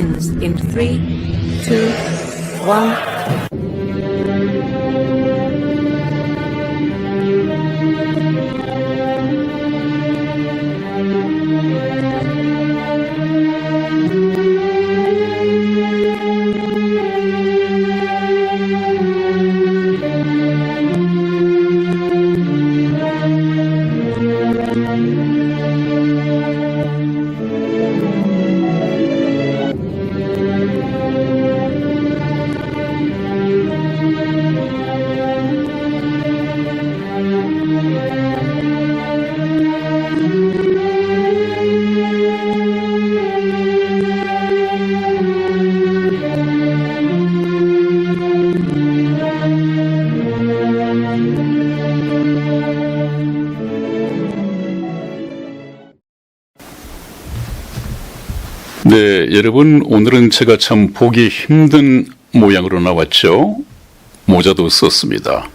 begins in 3, 2, 1. 네, 여러분, 오늘은 제가 참 보기 힘든 모양으로 나왔죠. 모자도 썼습니다.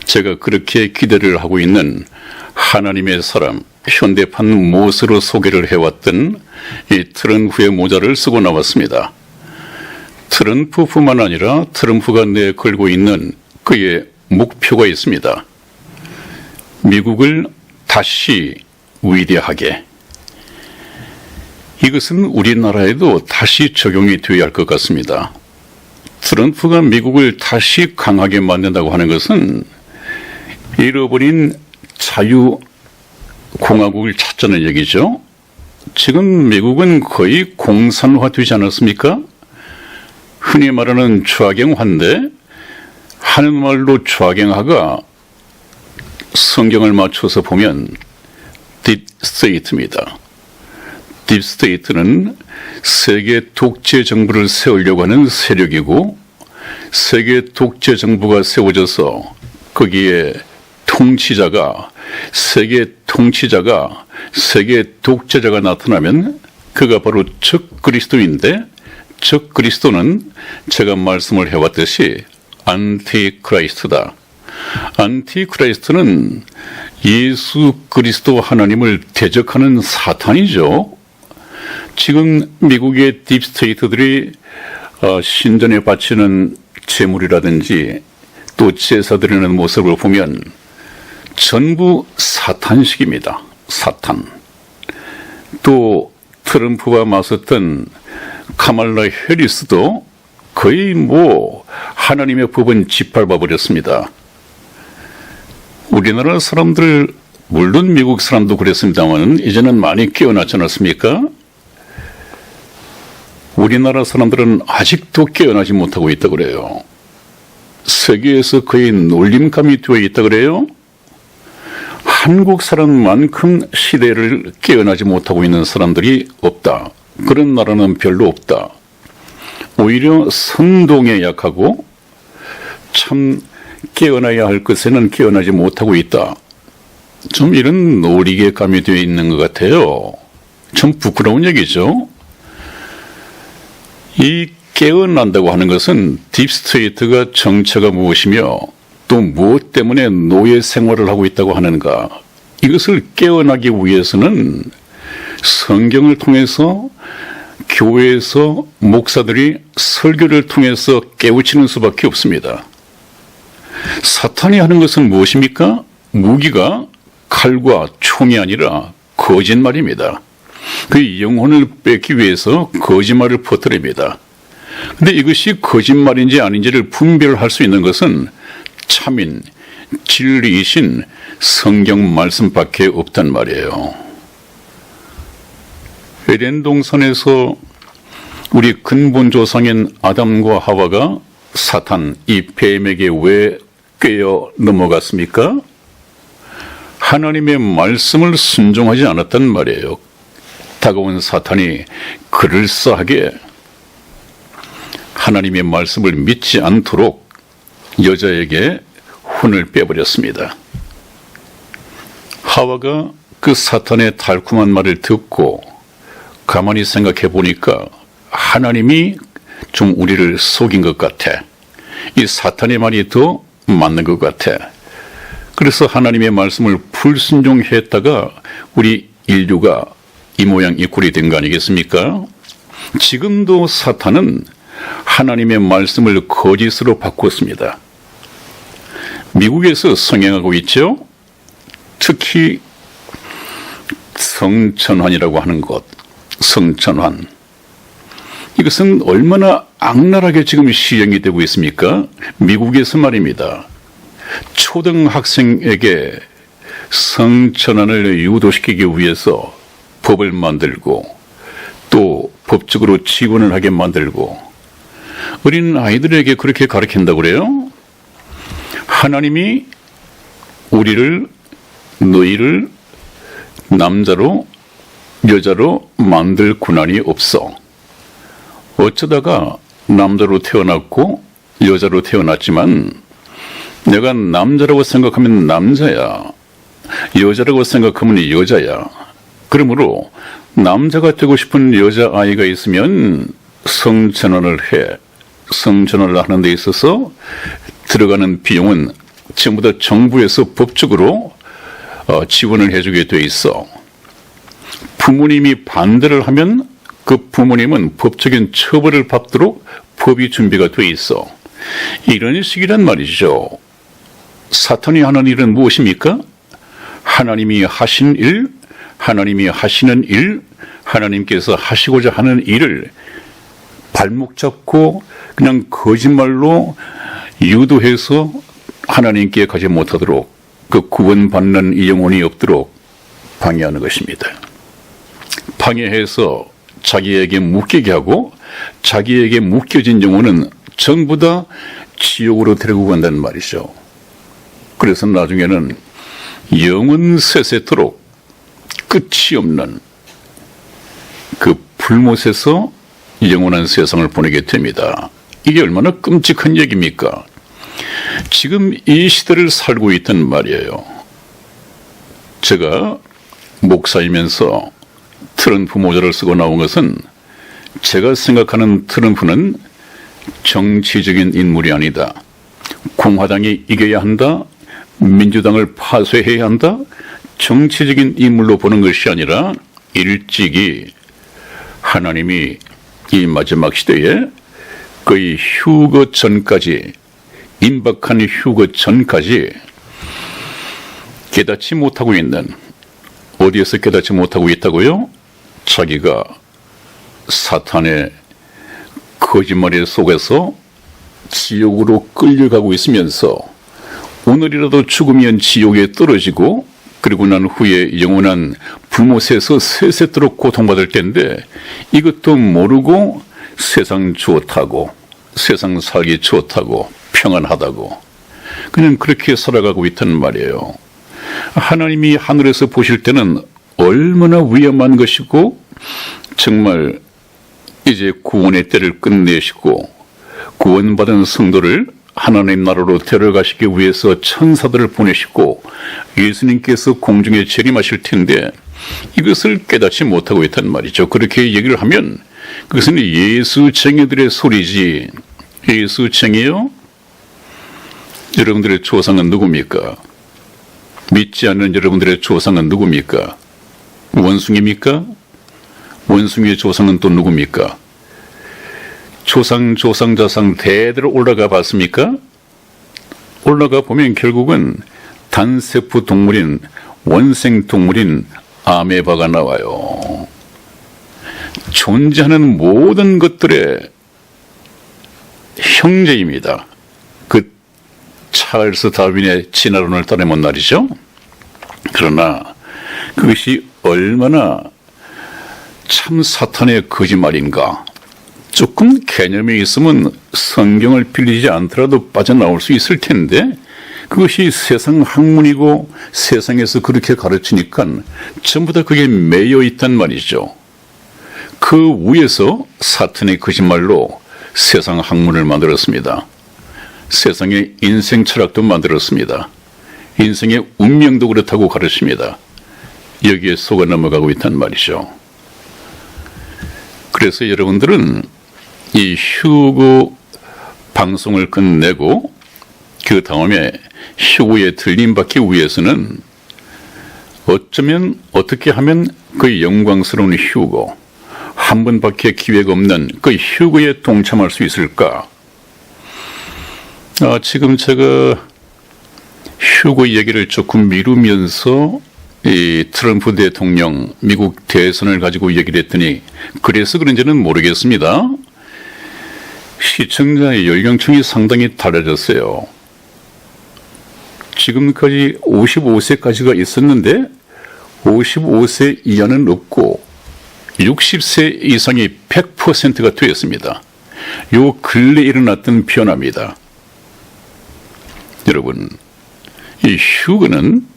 제가 그렇게 기대를 하고 있는 하나님의 사람, 현대판 못으로 소개를 해왔던 이 트럼프의 모자를 쓰고 나왔습니다. 트럼프뿐만 아니라 트럼프가 내걸고 있는 그의 목표가 있습니다. 미국을 다시 위대하게. 이것은 우리나라에도 다시 적용이 되어야 할 것 같습니다. 트럼프가 미국을 다시 강하게 만든다고 하는 것은 잃어버린 자유공화국을 찾자는 얘기죠. 지금 미국은 거의 공산화되지 않았습니까? 흔히 말하는 좌경화인데 하는 말로 좌경화가 성경을 맞춰서 보면 딥스테이트입니다. 딥스테이트는 세계 독재 정부를 세우려고 하는 세력이고 세계 독재 정부가 세워져서 거기에 세계 독재자가 나타나면 그가 바로 적 그리스도인데 적 그리스도는 제가 말씀을 해왔듯이 안티크라이스트다. 안티크라이스트는 예수 그리스도 하나님을 대적하는 사탄이죠. 지금 미국의 딥스테이트들이 신전에 바치는 제물이라든지 또 제사 드리는 모습을 보면 전부 사탄식입니다. 사탄. 또 트럼프와 맞섰던 카말라 해리스도 거의 하나님의 법은 짓밟아 버렸습니다. 우리나라 사람들, 물론 미국 사람도 그랬습니다만 이제는 많이 깨어났지 않았습니까? 우리나라 사람들은 아직도 깨어나지 못하고 있다 그래요. 세계에서 거의 놀림감이 되어 있다 그래요. 한국 사람만큼 시대를 깨어나지 못하고 있는 사람들이 없다. 그런 나라는 별로 없다. 오히려 선동에 약하고 참 깨어나야 할 것에는 깨어나지 못하고 있다. 좀 이런 놀이에 가미되어 있는 것 같아요. 참 부끄러운 얘기죠. 이 깨어난다고 하는 것은 딥스테이트가 정체가 무엇이며 또 무엇 때문에 노예 생활을 하고 있다고 하는가. 이것을 깨어나기 위해서는 성경을 통해서 교회에서 목사들이 설교를 통해서 깨우치는 수밖에 없습니다. 사탄이 하는 것은 무엇입니까? 무기가 칼과 총이 아니라 거짓말입니다. 그 영혼을 뺏기 위해서 거짓말을 퍼뜨립니다. 그런데 이것이 거짓말인지 아닌지를 분별할 수 있는 것은 참인, 진리이신 성경 말씀밖에 없단 말이에요. 에덴 동산에서 우리 근본 조상인 아담과 하와가 사탄, 이 뱀에게 왜 꿰어 넘어갔습니까? 하나님의 말씀을 순종하지 않았단 말이에요. 다가온 사탄이 그럴싸하게 하나님의 말씀을 믿지 않도록 여자에게 혼을 빼버렸습니다. 하와가 그 사탄의 달콤한 말을 듣고 가만히 생각해 보니까 하나님이 좀 우리를 속인 것 같아. 이 사탄의 말이 더 맞는 것 같아. 그래서 하나님의 말씀을 불순종했다가 우리 인류가 이 모양 이 꼴이 된 거 아니겠습니까? 지금도 사탄은 하나님의 말씀을 거짓으로 바꿨습니다. 미국에서 성행하고 있죠. 특히 성천환이라고 하는 것, 성천환. 이것은 얼마나 악랄하게 지금 시행이 되고 있습니까? 미국에서 말입니다. 초등학생에게 성천환을 유도시키기 위해서 법을 만들고 또 법적으로 지원을 하게 만들고 어린 아이들에게 그렇게 가르친다고 그래요? 하나님이 우리를, 너희를 남자로 여자로 만들 고난이 없어. 어쩌다가 남자로 태어났고 여자로 태어났지만 내가 남자라고 생각하면 남자야, 여자라고 생각하면 여자야. 그러므로 남자가 되고 싶은 여자아이가 있으면 성전환을 해. 성전환을 하는 데 있어서 들어가는 비용은 전부 다 정부에서 법적으로 지원을 해주게 돼 있어. 부모님이 반대를 하면 그 부모님은 법적인 처벌을 받도록 법이 준비가 돼 있어. 이런 식이란 말이죠. 사탄이 하는 일은 무엇입니까? 하나님이 하신 일, 하나님이 하시는 일, 하나님께서 하시고자 하는 일을 발목 잡고 그냥 거짓말로 유도해서 하나님께 가지 못하도록, 그 구원받는 이 영혼이 없도록 방해하는 것입니다. 방해해서 자기에게 묶이게 하고 자기에게 묶여진 영혼은 전부 다 지옥으로 데리고 간다는 말이죠. 그래서 나중에는 영원 세세토록 끝이 없는 그 불못에서 영원한 세상을 보내게 됩니다. 이게 얼마나 끔찍한 얘기입니까? 지금 이 시대를 살고 있단 말이에요. 제가 목사이면서 트럼프 모자를 쓰고 나온 것은 제가 생각하는 트럼프는 정치적인 인물이 아니다. 공화당이 이겨야 한다. 민주당을 파쇄해야 한다. 정치적인 인물로 보는 것이 아니라 일찍이 하나님이 이 마지막 시대에 거의 휴거 전까지, 임박한 휴거 전까지 깨닫지 못하고 있는, 어디에서 깨닫지 못하고 있다고요? 자기가 사탄의 거짓말에 속에서 지옥으로 끌려가고 있으면서 오늘이라도 죽으면 지옥에 떨어지고 그리고 난 후에 영원한 불못에서 세세토록 고통받을 텐데 이것도 모르고 세상 좋다고, 세상 살기 좋다고, 평안하다고 그냥 그렇게 살아가고 있다는 말이에요. 하나님이 하늘에서 보실 때는 얼마나 위험한 것이고 정말 이제 구원의 때를 끝내시고 구원받은 성도를 하나님 나라로 데려가시기 위해서 천사들을 보내시고 예수님께서 공중에 재림하실 텐데 이것을 깨닫지 못하고 있단 말이죠. 그렇게 얘기를 하면 그것은 예수쟁이들의 소리지. 예수쟁이요? 여러분들의 조상은 누굽니까? 믿지 않는 여러분들의 조상은 누굽니까? 원숭이입니까? 원숭이의 조상은 또 누굽니까? 조상, 자상 대대로 올라가 봤습니까? 올라가 보면 결국은 단세포 동물인, 원생 동물인 아메바가 나와요. 존재하는 모든 것들의 형제입니다. 그 찰스 다윈의 진화론을 따르면 말이죠. 그러나 그것이 얼마나 참 사탄의 거짓말인가. 조금 개념이 있으면 성경을 빌리지 않더라도 빠져나올 수 있을 텐데 그것이 세상 학문이고 세상에서 그렇게 가르치니까 전부 다 그게 매여 있단 말이죠. 그 위에서 사탄의 거짓말로 세상 학문을 만들었습니다. 세상의 인생 철학도 만들었습니다. 인생의 운명도 그렇다고 가르칩니다. 여기에 속아 넘어가고 있단 말이죠. 그래서 여러분들은 이 휴거 방송을 끝내고 그 다음에 휴거에 들림받기 위해서는 어쩌면 어떻게 하면 그 영광스러운 휴거, 한 번밖에 기회가 없는 그 휴거에 동참할 수 있을까? 지금 제가 휴거 얘기를 조금 미루면서 이 트럼프 대통령 미국 대선을 가지고 얘기를 했더니 그래서 그런지는 모르겠습니다. 시청자의 연령층이 상당히 달라졌어요. 지금까지 55세까지가 있었는데 55세 이하는 없고 60세 이상이 100%가 되었습니다. 요 근래 일어났던 변화입니다. 여러분, 이 휴거는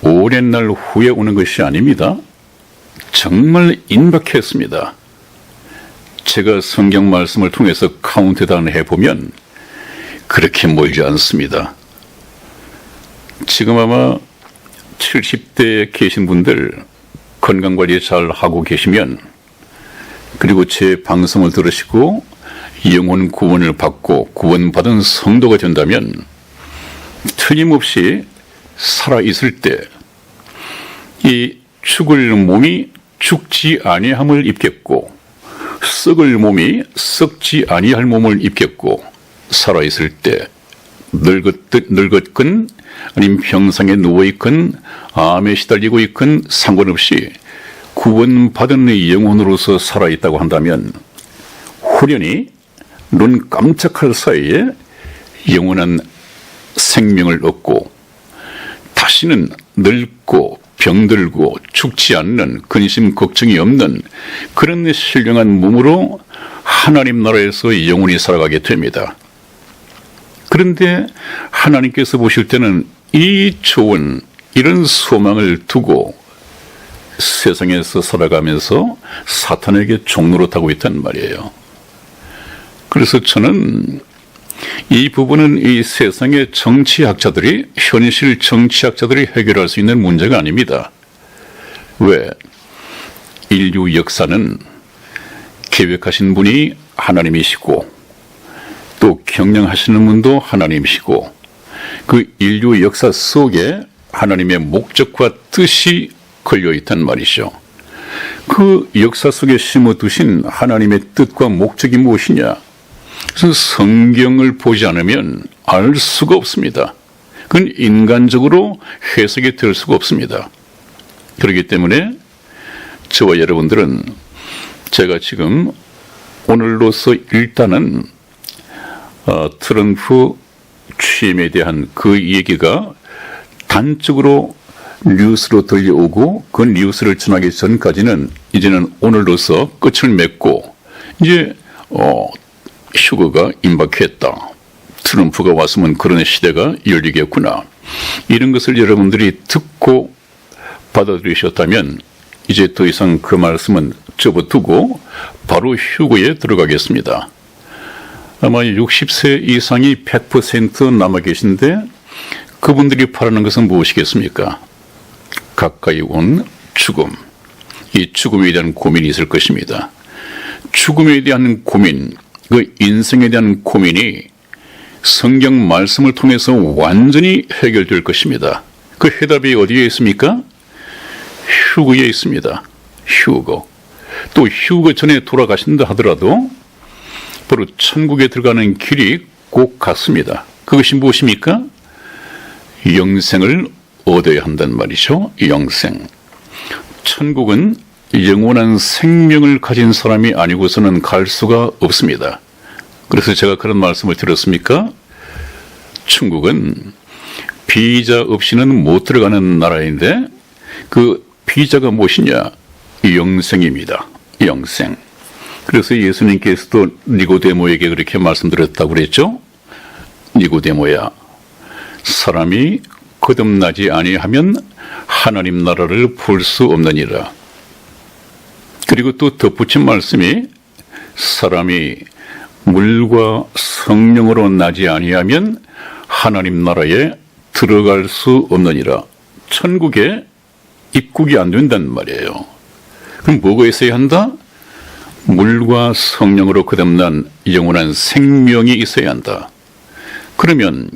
오랜 날 후에 오는 것이 아닙니다. 정말 임박했습니다. 제가 성경 말씀을 통해서 카운트다운을 해보면 그렇게 멀지 않습니다. 지금 아마 70대에 계신 분들 건강관리 잘 하고 계시면, 그리고 제 방송을 들으시고 영혼 구원을 받고 구원받은 성도가 된다면 틀림없이 살아있을 때 이 죽을 몸이 죽지 아니함을 입겠고 썩을 몸이 썩지 아니할 몸을 입겠고, 살아있을 때 늙었건 아니면 병상에 누워있건 암에 시달리고 있건 상관없이 구원받은 영혼으로서 살아있다고 한다면 후련히 눈 깜짝할 사이에 영원한 생명을 얻고 다시는 늙고 병들고 죽지 않는 근심 걱정이 없는 그런 신령한 몸으로 하나님 나라에서 영원히 살아가게 됩니다. 그런데 하나님께서 보실 때는 이 좋은 이런 소망을 두고 세상에서 살아가면서 사탄에게 종노릇하고 있단 말이에요. 그래서 저는 이 부분은 이 세상의 정치학자들이, 현실 정치학자들이 해결할 수 있는 문제가 아닙니다. 왜? 인류 역사는 계획하신 분이 하나님이시고 또 경영하시는 분도 하나님이시고 그 인류 역사 속에 하나님의 목적과 뜻이 걸려있단 말이죠. 그 역사 속에 심어두신 하나님의 뜻과 목적이 무엇이냐? 그래서 성경을 보지 않으면 알 수가 없습니다. 그건 인간적으로 해석이 될 수가 없습니다. 그렇기 때문에 저와 여러분들은 제가 지금 오늘로서 일단은 트럼프 취임에 대한 그 얘기가 단적으로 뉴스로 들려오고 그 뉴스를 전하기 전까지는 이제는 오늘로서 끝을 맺고 이제 휴거가 임박했다. 트럼프가 왔으면 그런 시대가 열리겠구나. 이런 것을 여러분들이 듣고 받아들이셨다면 이제 더 이상 그 말씀은 접어두고 바로 휴거에 들어가겠습니다. 아마 60세 이상이 100% 남아 계신데 그분들이 바라는 것은 무엇이겠습니까? 가까이 온 죽음. 이 죽음에 대한 고민이 있을 것입니다. 죽음에 대한 고민, 그 인생에 대한 고민이 성경 말씀을 통해서 완전히 해결될 것입니다. 그 해답이 어디에 있습니까? 휴거에 있습니다. 휴거. 또 휴거 전에 돌아가신다 하더라도 바로 천국에 들어가는 길이 꼭 같습니다. 그것이 무엇입니까? 영생을 얻어야 한단 말이죠. 영생. 천국은 영원한 생명을 가진 사람이 아니고서는 갈 수가 없습니다. 그래서 제가 그런 말씀을 드렸습니까? 천국은 비자 없이는 못 들어가는 나라인데 그 비자가 무엇이냐? 영생입니다. 영생. 그래서 예수님께서도 니고데모에게 그렇게 말씀드렸다고 그랬죠? 니고데모야, 사람이 거듭나지 아니하면 하나님 나라를 볼 수 없느니라. 그리고 또 덧붙인 말씀이 사람이 물과 성령으로 나지 아니하면 하나님 나라에 들어갈 수 없느니라. 천국에 입국이 안 된단 말이에요. 그럼 뭐가 있어야 한다? 물과 성령으로 거듭난 영원한 생명이 있어야 한다. 그러면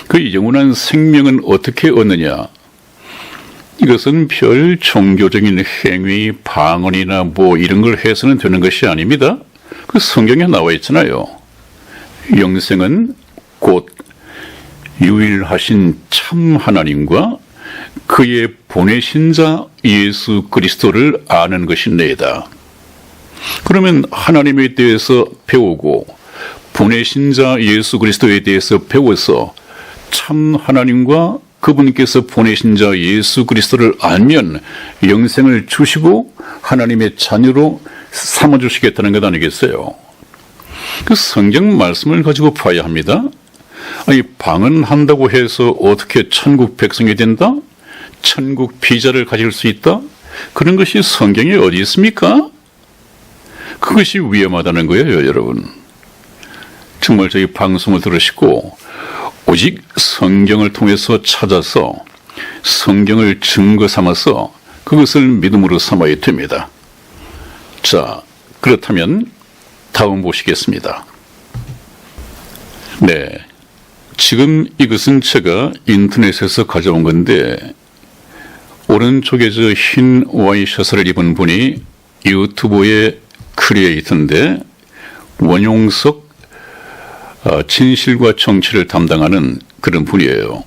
그 영원한 생명은 어떻게 얻느냐? 이것은 별 종교적인 행위, 방언이나 뭐 이런 걸 해서는 되는 것이 아닙니다. 그 성경에 나와 있잖아요. 영생은 곧 유일하신 참 하나님과 그의 보내신 자 예수 그리스도를 아는 것이 내다. 그러면 하나님에 대해서 배우고 보내신 자 예수 그리스도에 대해서 배워서 참 하나님과 그분께서 보내신 자 예수 그리스도를 알면 영생을 주시고 하나님의 자녀로 삼아주시겠다는 것 아니겠어요? 그 성경 말씀을 가지고 봐야 합니다. 아니, 방언한다고 해서 어떻게 천국 백성이 된다? 천국 비자를 가질 수 있다? 그런 것이 성경에 어디 있습니까? 그것이 위험하다는 거예요, 여러분. 정말 저희 방송을 들으시고 오직 성경을 통해서 찾아서 성경을 증거 삼아서 그것을 믿음으로 삼아야 됩니다. 자, 그렇다면 다음 보시겠습니다. 네, 지금 이것은 제가 인터넷에서 가져온 건데 오른쪽에 저 흰 와이셔츠를 입은 분이 유튜브의 크리에이터인데 원용석 진실과 정치를 담당하는 그런 분이에요.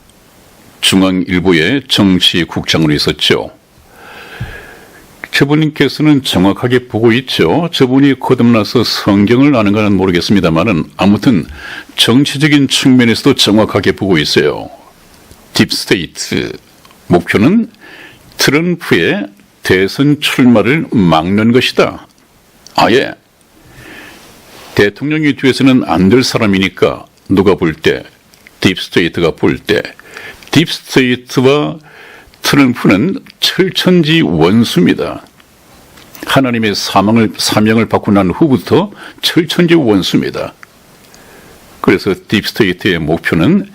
중앙일보의 정치국장으로 있었죠. 저분께서는 정확하게 보고 있죠. 저분이 거듭나서 성경을 아는가는 모르겠습니다만은 아무튼 정치적인 측면에서도 정확하게 보고 있어요. 딥스테이트 목표는 트럼프의 대선 출마를 막는 것이다. 아예 대통령이 뒤에서는 안 될 사람이니까 누가 볼 때, 딥스테이트가 볼 때 딥스테이트와 트럼프는 철천지 원수입니다. 하나님의 사명을 받고 난 후부터 철천지 원수입니다. 그래서 딥스테이트의 목표는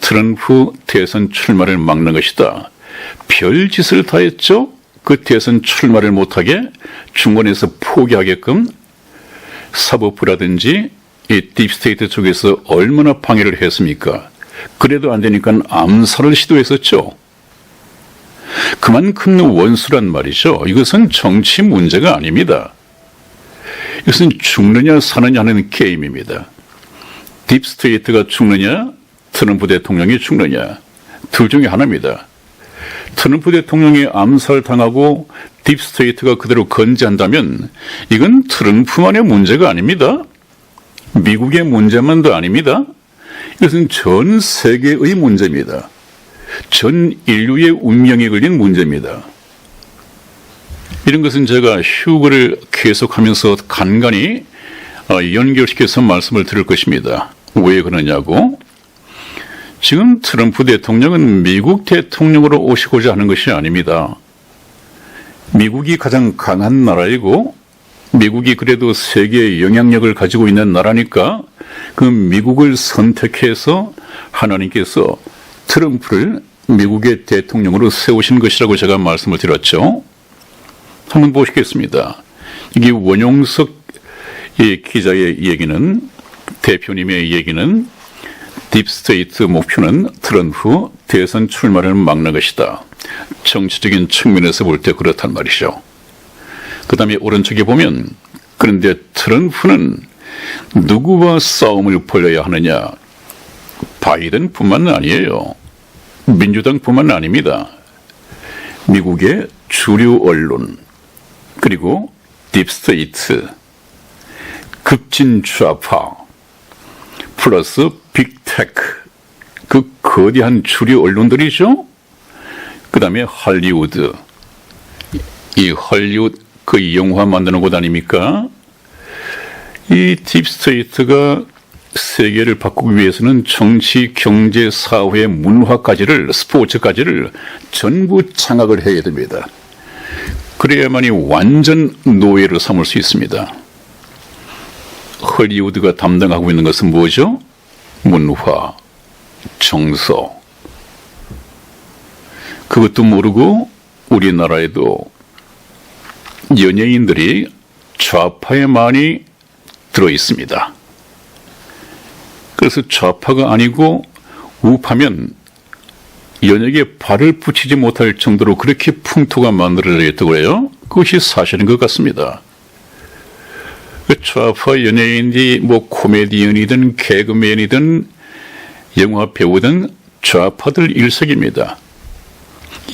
트럼프 대선 출마를 막는 것이다. 별짓을 다 했죠. 그 대선 출마를 못하게 중간에서 포기하게끔 사법부라든지 이 딥스테이트 쪽에서 얼마나 방해를 했습니까? 그래도 안 되니까 암살을 시도했었죠. 그만큼 원수란 말이죠. 이것은 정치 문제가 아닙니다. 이것은 죽느냐 사느냐 하는 게임입니다. 딥스테이트가 죽느냐, 트럼프 대통령이 죽느냐, 둘 중에 하나입니다. 트럼프 대통령이 암살당하고 딥스테이트가 그대로 건재한다면 이건 트럼프만의 문제가 아닙니다. 미국의 문제만도 아닙니다. 이것은 전 세계의 문제입니다. 전 인류의 운명에 걸린 문제입니다. 이런 것은 제가 휴거를 계속하면서 간간히 연결시켜서 말씀을 드릴 것입니다. 왜 그러냐고? 지금 트럼프 대통령은 미국 대통령으로 오시고자 하는 것이 아닙니다. 미국이 가장 강한 나라이고 미국이 그래도 세계의 영향력을 가지고 있는 나라니까 그 미국을 선택해서 하나님께서 트럼프를 미국의 대통령으로 세우신 것이라고 제가 말씀을 드렸죠. 한번 보시겠습니다. 이게 원용석 기자의 얘기는, 대표님의 얘기는 딥스테이트 목표는 트럼프 대선 출마를 막는 것이다. 정치적인 측면에서 볼 때 그렇단 말이죠. 그 다음에 오른쪽에 보면 그런데 트럼프는 누구와 싸움을 벌여야 하느냐? 바이든뿐만 아니에요. 민주당뿐만 아닙니다. 미국의 주류 언론 그리고 딥스테이트, 급진 좌파 플러스 빅테크, 그 거대한 주류 언론들이죠. 그 다음에 할리우드, 이 할리우드 그 영화 만드는 곳 아닙니까? 이 딥스테이트가 세계를 바꾸기 위해서는 정치, 경제, 사회, 문화까지를, 스포츠까지를 전부 장악을 해야 됩니다. 그래야만이 완전 노예를 삼을 수 있습니다. 헐리우드가 담당하고 있는 것은 뭐죠? 문화, 정서. 그것도 모르고 우리나라에도 연예인들이 좌파에 많이 들어 있습니다. 그래서 좌파가 아니고 우파면 연역에 발을 붙이지 못할 정도로 그렇게 풍토가 만들어져 있다고 해요. 그것이 사실인 것 같습니다. 좌파 연예인이 뭐 코미디언이든 개그맨이든 영화 배우든 좌파들 일색입니다.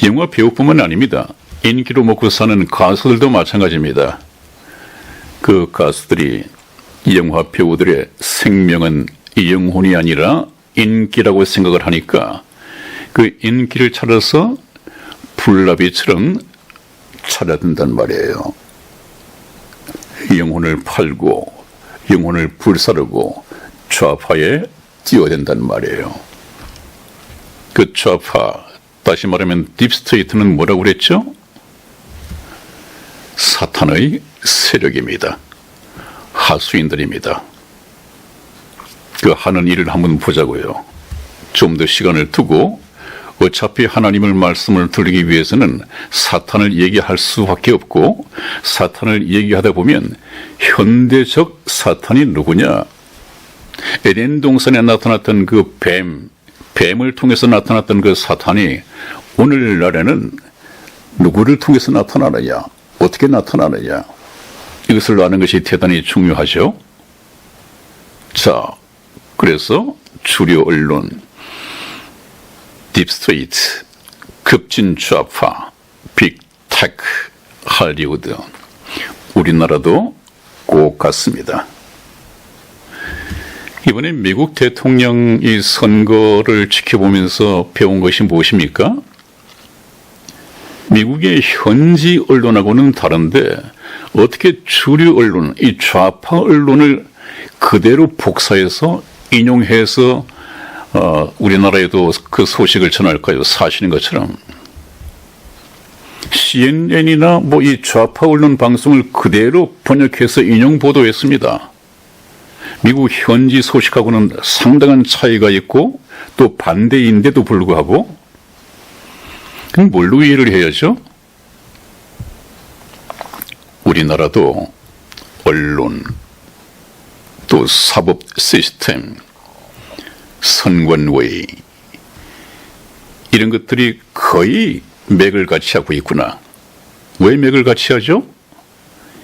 영화 배우뿐만 아닙니다. 인기로 먹고 사는 가수들도 마찬가지입니다. 그 가수들이 영화 배우들의 생명은 영혼이 아니라 인기라고 생각을 하니까 그 인기를 찾아서 불나비처럼 찾아든단 말이에요. 영혼을 팔고 영혼을 불사르고 좌파에 뛰어든단 말이에요. 그 좌파, 다시 말하면 딥스테이트는 뭐라고 그랬죠? 사탄의 세력입니다. 하수인들입니다. 그 하는 일을 한번 보자고요. 좀 더 시간을 두고 어차피 하나님의 말씀을 들기 위해서는 사탄을 얘기할 수밖에 없고 사탄을 얘기하다 보면 현대적 사탄이 누구냐? 에덴 동산에 나타났던 그 뱀을 통해서 나타났던 그 사탄이 오늘날에는 누구를 통해서 나타나느냐? 어떻게 나타나느냐? 이것을 아는 것이 대단히 중요하죠. 자, 그래서 주류 언론, 딥스테이트, 급진 좌파, 빅테크, 할리우드, 우리나라도 꼭 같습니다. 이번에 미국 대통령이 선거를 지켜보면서 배운 것이 무엇입니까? 미국의 현지 언론하고는 다른데 어떻게 주류 언론, 이 좌파 언론을 그대로 복사해서 인용해서 우리나라에도 그 소식을 전할까요? 사실인 것처럼. CNN이나 뭐 이 좌파 언론 방송을 그대로 번역해서 인용 보도했습니다. 미국 현지 소식하고는 상당한 차이가 있고 또 반대인데도 불구하고 그럼 뭘로 이해를 해야죠? 우리나라도 언론, 또 사법 시스템, 선관위 이런 것들이 거의 맥을 같이 하고 있구나. 왜 맥을 같이 하죠?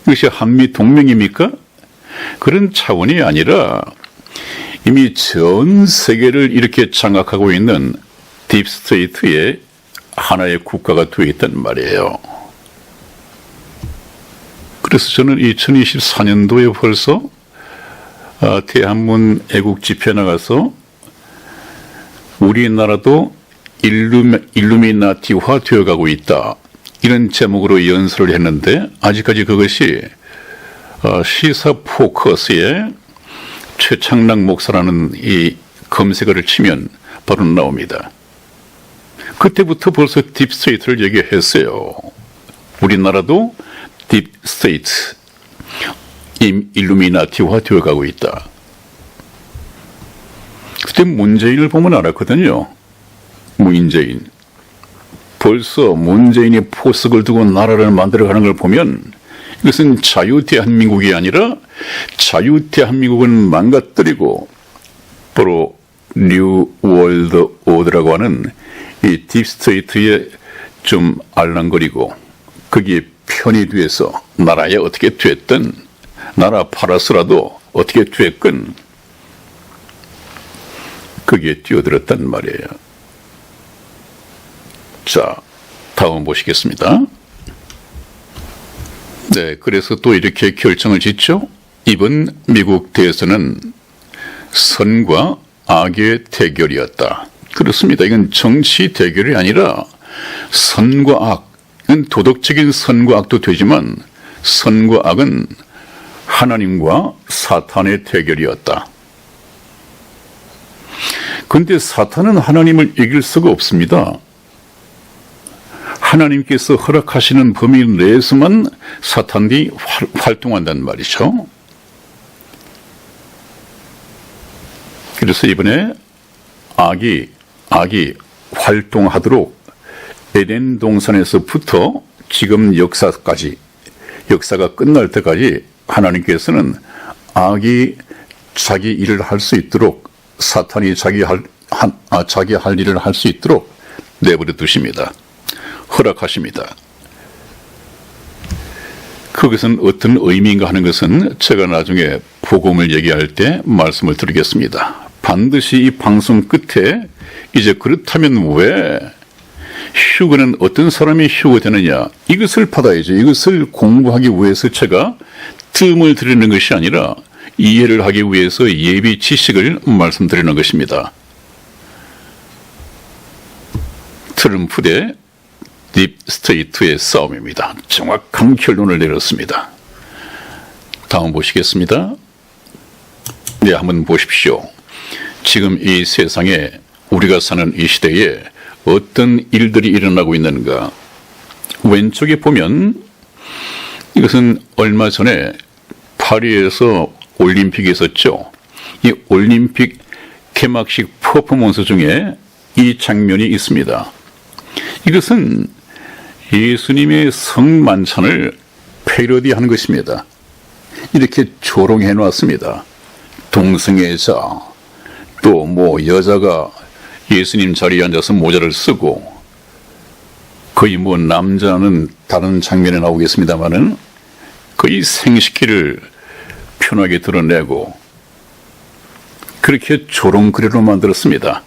이것이 한미 동맹입니까? 그런 차원이 아니라 이미 전 세계를 이렇게 장악하고 있는 딥스테이트의 하나의 국가가 되어 있단 말이에요. 그래서 저는 2024년도에 벌써 대한문 애국 집회 나가서 우리나라도 일루미나티화 되어가고 있다. 이런 제목으로 연설을 했는데 아직까지 그것이 시사 포커스에 최창락 목사라는 이 검색어를 치면 바로 나옵니다. 그때부터 벌써 딥스테이트를 얘기했어요. 우리나라도 딥스테이트, 일루미나티화 되어가고 있다. 그때 문재인을 보면 알았거든요. 문재인. 벌써 문재인이 포석을 두고 나라를 만들어가는 걸 보면 이것은 자유대한민국이 아니라 자유대한민국은 망가뜨리고 바로 뉴 월드 오더라고 하는 이 딥스테이트에 좀 알랑거리고 거기에 편이 돼서 나라에 어떻게 됐든 나라 팔아서라도 어떻게 됐건 거기에 뛰어들었단 말이에요. 자, 다음 보시겠습니다. 네, 그래서 또 이렇게 결정을 짓죠. 이번 미국 대선은 선과 악의 대결이었다. 그렇습니다. 이건 정치 대결이 아니라 선과 악은 도덕적인 선과 악도 되지만 선과 악은 하나님과 사탄의 대결이었다. 그런데 사탄은 하나님을 이길 수가 없습니다. 하나님께서 허락하시는 범위 내에서만 사탄이 활동한단 말이죠. 그래서 이번에 악이 활동하도록 에덴 동산에서부터 지금 역사가 끝날 때까지 하나님께서는 악이 자기 일을 할 수 있도록 사탄이 자기 할 일을 할 수 있도록 내버려 두십니다. 허락하십니다. 그것은 어떤 의미인가 하는 것은 제가 나중에 복음을 얘기할 때 말씀을 드리겠습니다. 반드시 이 방송 끝에 이제 그렇다면 왜 휴거는 어떤 사람이 휴거되느냐, 이것을 받아야죠. 이것을 공부하기 위해서 제가 뜸을 들이는 것이 아니라 이해를 하기 위해서 예비 지식을 말씀드리는 것입니다. 트럼프 대 딥스테이트의 싸움입니다. 정확한 결론을 내렸습니다. 다음 보시겠습니다. 네, 한번 보십시오. 지금 이 세상에 우리가 사는 이 시대에 어떤 일들이 일어나고 있는가. 왼쪽에 보면 이것은 얼마 전에 파리에서 올림픽이 있었죠. 이 올림픽 개막식 퍼포먼스 중에 이 장면이 있습니다. 이것은 예수님의 성만찬을 패러디하는 것입니다. 이렇게 조롱해 놨습니다. 동성애자, 또 뭐 여자가 예수님 자리에 앉아서 모자를 쓰고, 거의 뭐 남자는 다른 장면에 나오겠습니다마는 거의 생식기를 편하게 드러내고 그렇게 조롱거리로 만들었습니다.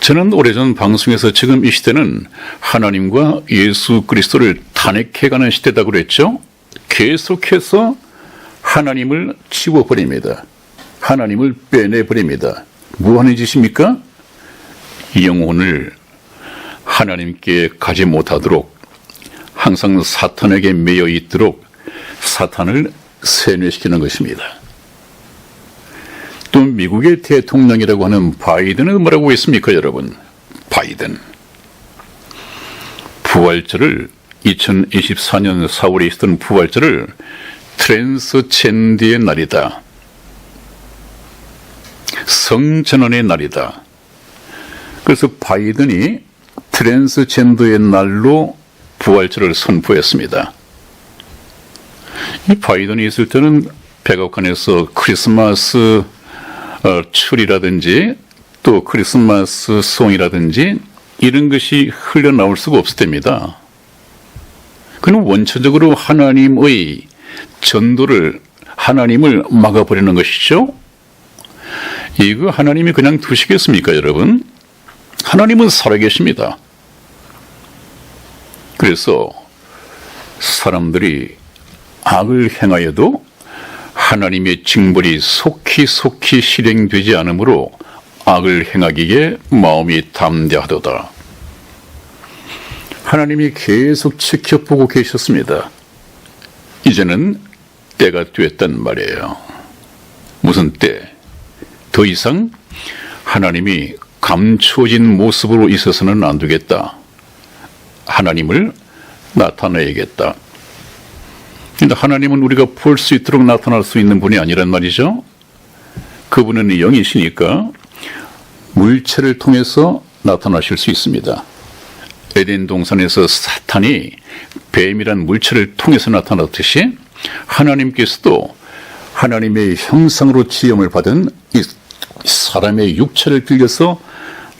저는 오래전 방송에서 지금 이 시대는 하나님과 예수 그리스도를 탄핵해가는 시대다 그랬죠. 계속해서 하나님을 지워버립니다. 하나님을 빼내버립니다. 뭐 하는 짓입니까? 영혼을 하나님께 가지 못하도록 항상 사탄에게 매여 있도록 사탄을 세뇌시키는 것입니다. 또 미국의 대통령이라고 하는 바이든은 뭐라고 했습니까, 여러분? 바이든. 부활절을 2024년 4월에 있었던 부활절을 트랜스젠더의 날이다. 성전환의 날이다. 그래서 바이든이 트랜스젠더의 날로 부활절을 선포했습니다. 이 바이든이 있을 때는 백악관에서 크리스마스 추리라든지 또 크리스마스 송이라든지 이런 것이 흘러나올 수가 없을 때입니다. 그는 원천적으로 하나님의 전도를, 하나님을 막아버리는 것이죠. 이거 하나님이 그냥 두시겠습니까, 여러분? 하나님은 살아계십니다. 그래서 사람들이 악을 행하여도 하나님의 징벌이 속히 실행되지 않으므로 악을 행하기에 마음이 담대하도다. 하나님이 계속 지켜보고 계셨습니다. 이제는 때가 됐단 말이에요. 무슨 때? 더 이상 하나님이 감추어진 모습으로 있어서는 안 되겠다. 하나님을 나타내야겠다. 근데 하나님은 우리가 볼 수 있도록 나타날 수 있는 분이 아니란 말이죠. 그분은 영이시니까 물체를 통해서 나타나실 수 있습니다. 에덴 동산에서 사탄이 뱀이란 물체를 통해서 나타났듯이 하나님께서도 하나님의 형상으로 지음을 받은 이 사람의 육체를 빌려서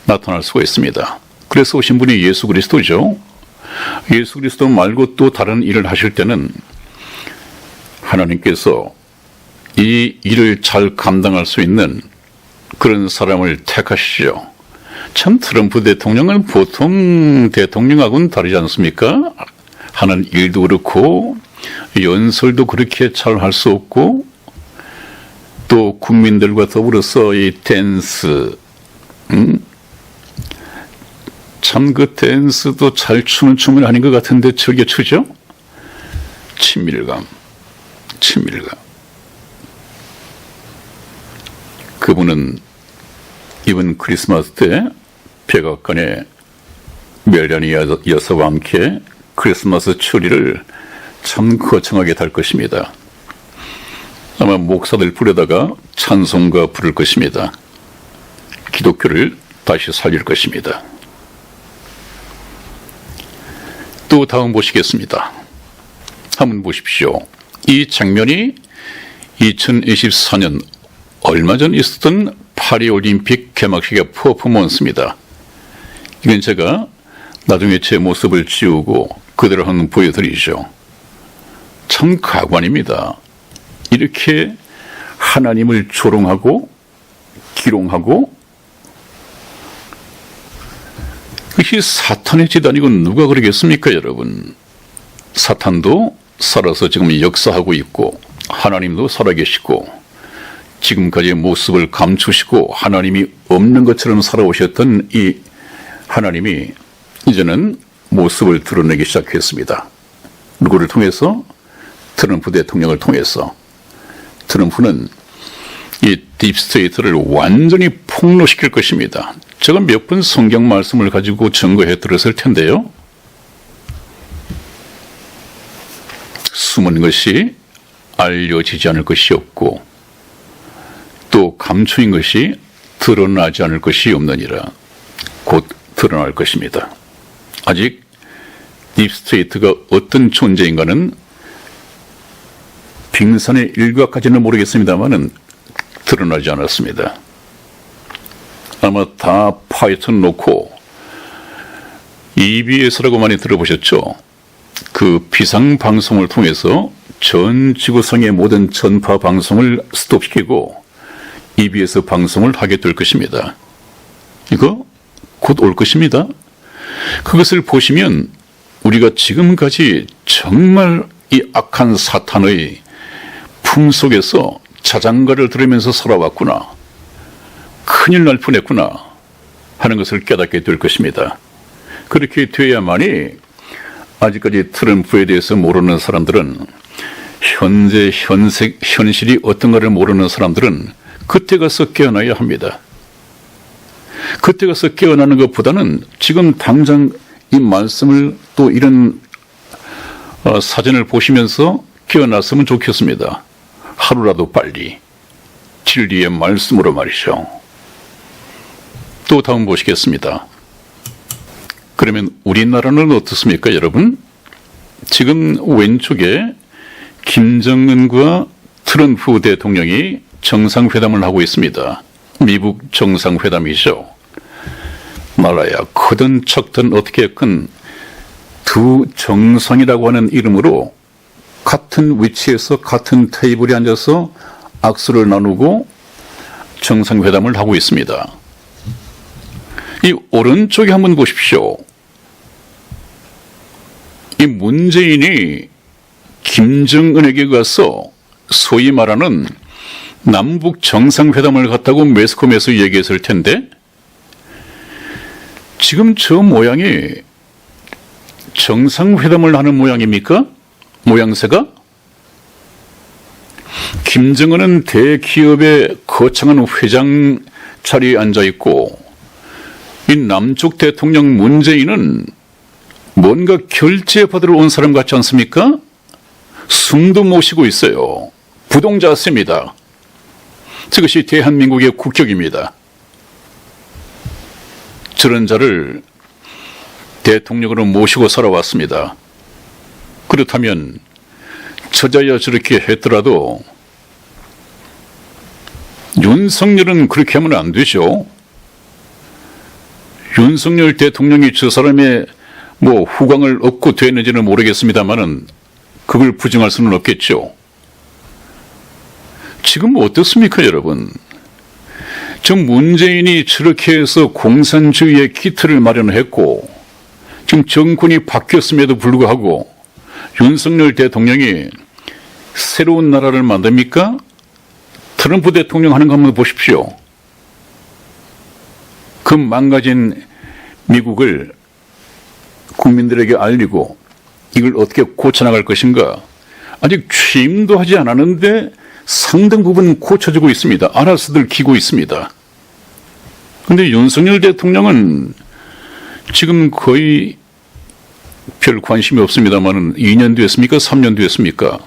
나타날 수가 있습니다. 그래서 오신 분이 예수 그리스도죠. 예수 그리스도 말고 또 다른 일을 하실 때는 하나님께서 이 일을 잘 감당할 수 있는 그런 사람을 택하시죠. 참 트럼프 대통령은 보통 대통령하고는 다르지 않습니까? 하는 일도 그렇고 연설도 그렇게 잘 할 수 없고 또 국민들과 더불어서 이 댄스, 참 그 댄스도 잘 추는 춤은 아닌 것 같은데 즐겨 추죠? 친밀감. 그분은 이번 크리스마스 때 백악관에 멜라니 여사와 함께 크리스마스 추리를 참 거창하게 달 것입니다. 아마 목사들 부르다가 찬송가 부를 것입니다. 기독교를 다시 살릴 것입니다. 또 다음 보시겠습니다. 한번 보십시오. 이 장면이 2024년 얼마 전 있었던 파리올림픽 개막식의 퍼포먼스입니다. 이건 제가 나중에 제 모습을 지우고 그대로 한번 보여드리죠. 참 가관입니다. 이렇게 하나님을 조롱하고 기롱하고, 그것이 사탄의 짓 아니고 누가 그러겠습니까, 여러분? 사탄도 살아서 지금 역사하고 있고 하나님도 살아계시고 지금까지의 모습을 감추시고 하나님이 없는 것처럼 살아오셨던 이 하나님이 이제는 모습을 드러내기 시작했습니다. 누구를 통해서? 트럼프 대통령을 통해서. 트럼프는 이 딥스테이트를 완전히 폭로시킬 것입니다. 제가 몇 번 성경 말씀을 가지고 증거해 드렸을 텐데요. 숨은 것이 알려지지 않을 것이 없고 또 감추인 것이 드러나지 않을 것이 없느니라. 곧 드러날 것입니다. 아직 딥스테이트가 어떤 존재인가는 빙산의 일각까지는 모르겠습니다만은 드러나지 않았습니다. 아마 다 파헤쳐 놓고 EBS라고 많이 들어보셨죠? 그 비상 방송을 통해서 전 지구상의 모든 전파 방송을 스톱시키고 EBS 방송을 하게 될 것입니다. 이거 곧 올 것입니다. 그것을 보시면 우리가 지금까지 정말 이 악한 사탄의 품속에서 자장가를 들으면서 살아왔구나, 큰일 날 뻔했구나 하는 것을 깨닫게 될 것입니다. 그렇게 돼야만이 아직까지 트럼프에 대해서 모르는 사람들은, 현실이 어떤가를 모르는 사람들은 그때 가서 깨어나야 합니다. 그때 가서 깨어나는 것보다는 지금 당장 이 말씀을 또 이런 사전을 보시면서 깨어났으면 좋겠습니다. 하루라도 빨리 진리의 말씀으로 말이죠. 또 다음 보시겠습니다. 그러면 우리나라는 어떻습니까, 여러분? 지금 왼쪽에 김정은과 트럼프 대통령이 정상회담을 하고 있습니다. 미국 정상회담이죠. 말아야 크든 척든 어떻게든 두 정상이라고 하는 이름으로 같은 위치에서 같은 테이블에 앉아서 악수를 나누고 정상회담을 하고 있습니다. 이 오른쪽에 한번 보십시오. 이 문재인이 김정은에게 가서 소위 말하는 남북 정상회담을 갖다고 매스컴에서 얘기했을 텐데 지금 저 모양이 정상회담을 하는 모양입니까? 모양새가? 김정은은 대기업의 거창한 회장 자리에 앉아있고 이 남쪽 대통령 문재인은 뭔가 결제받으러 온 사람 같지 않습니까? 숨도 못 쉬고 있어요. 부동자세입니다. 저것이 대한민국의 국격입니다. 저런 자를 대통령으로 모시고 살아왔습니다. 그렇다면 저자야 저렇게 했더라도 윤석열은 그렇게 하면 안 되죠. 윤석열 대통령이 저 사람의 후광을 얻고 됐는지는 모르겠습니다만은 그걸 부정할 수는 없겠죠. 지금 어떻습니까, 여러분? 저 문재인이 저렇게 해서 공산주의의 기틀을 마련했고 지금 정권이 바뀌었음에도 불구하고 윤석열 대통령이 새로운 나라를 만듭니까? 트럼프 대통령 하는 거 한번 보십시오. 그 망가진 미국을 국민들에게 알리고 이걸 어떻게 고쳐나갈 것인가. 아직 취임도 하지 않았는데 상당 부분 고쳐주고 있습니다. 알아서들 기고 있습니다. 그런데 윤석열 대통령은 지금 거의 별 관심이 없습니다만 2년 됐습니까? 3년 됐습니까?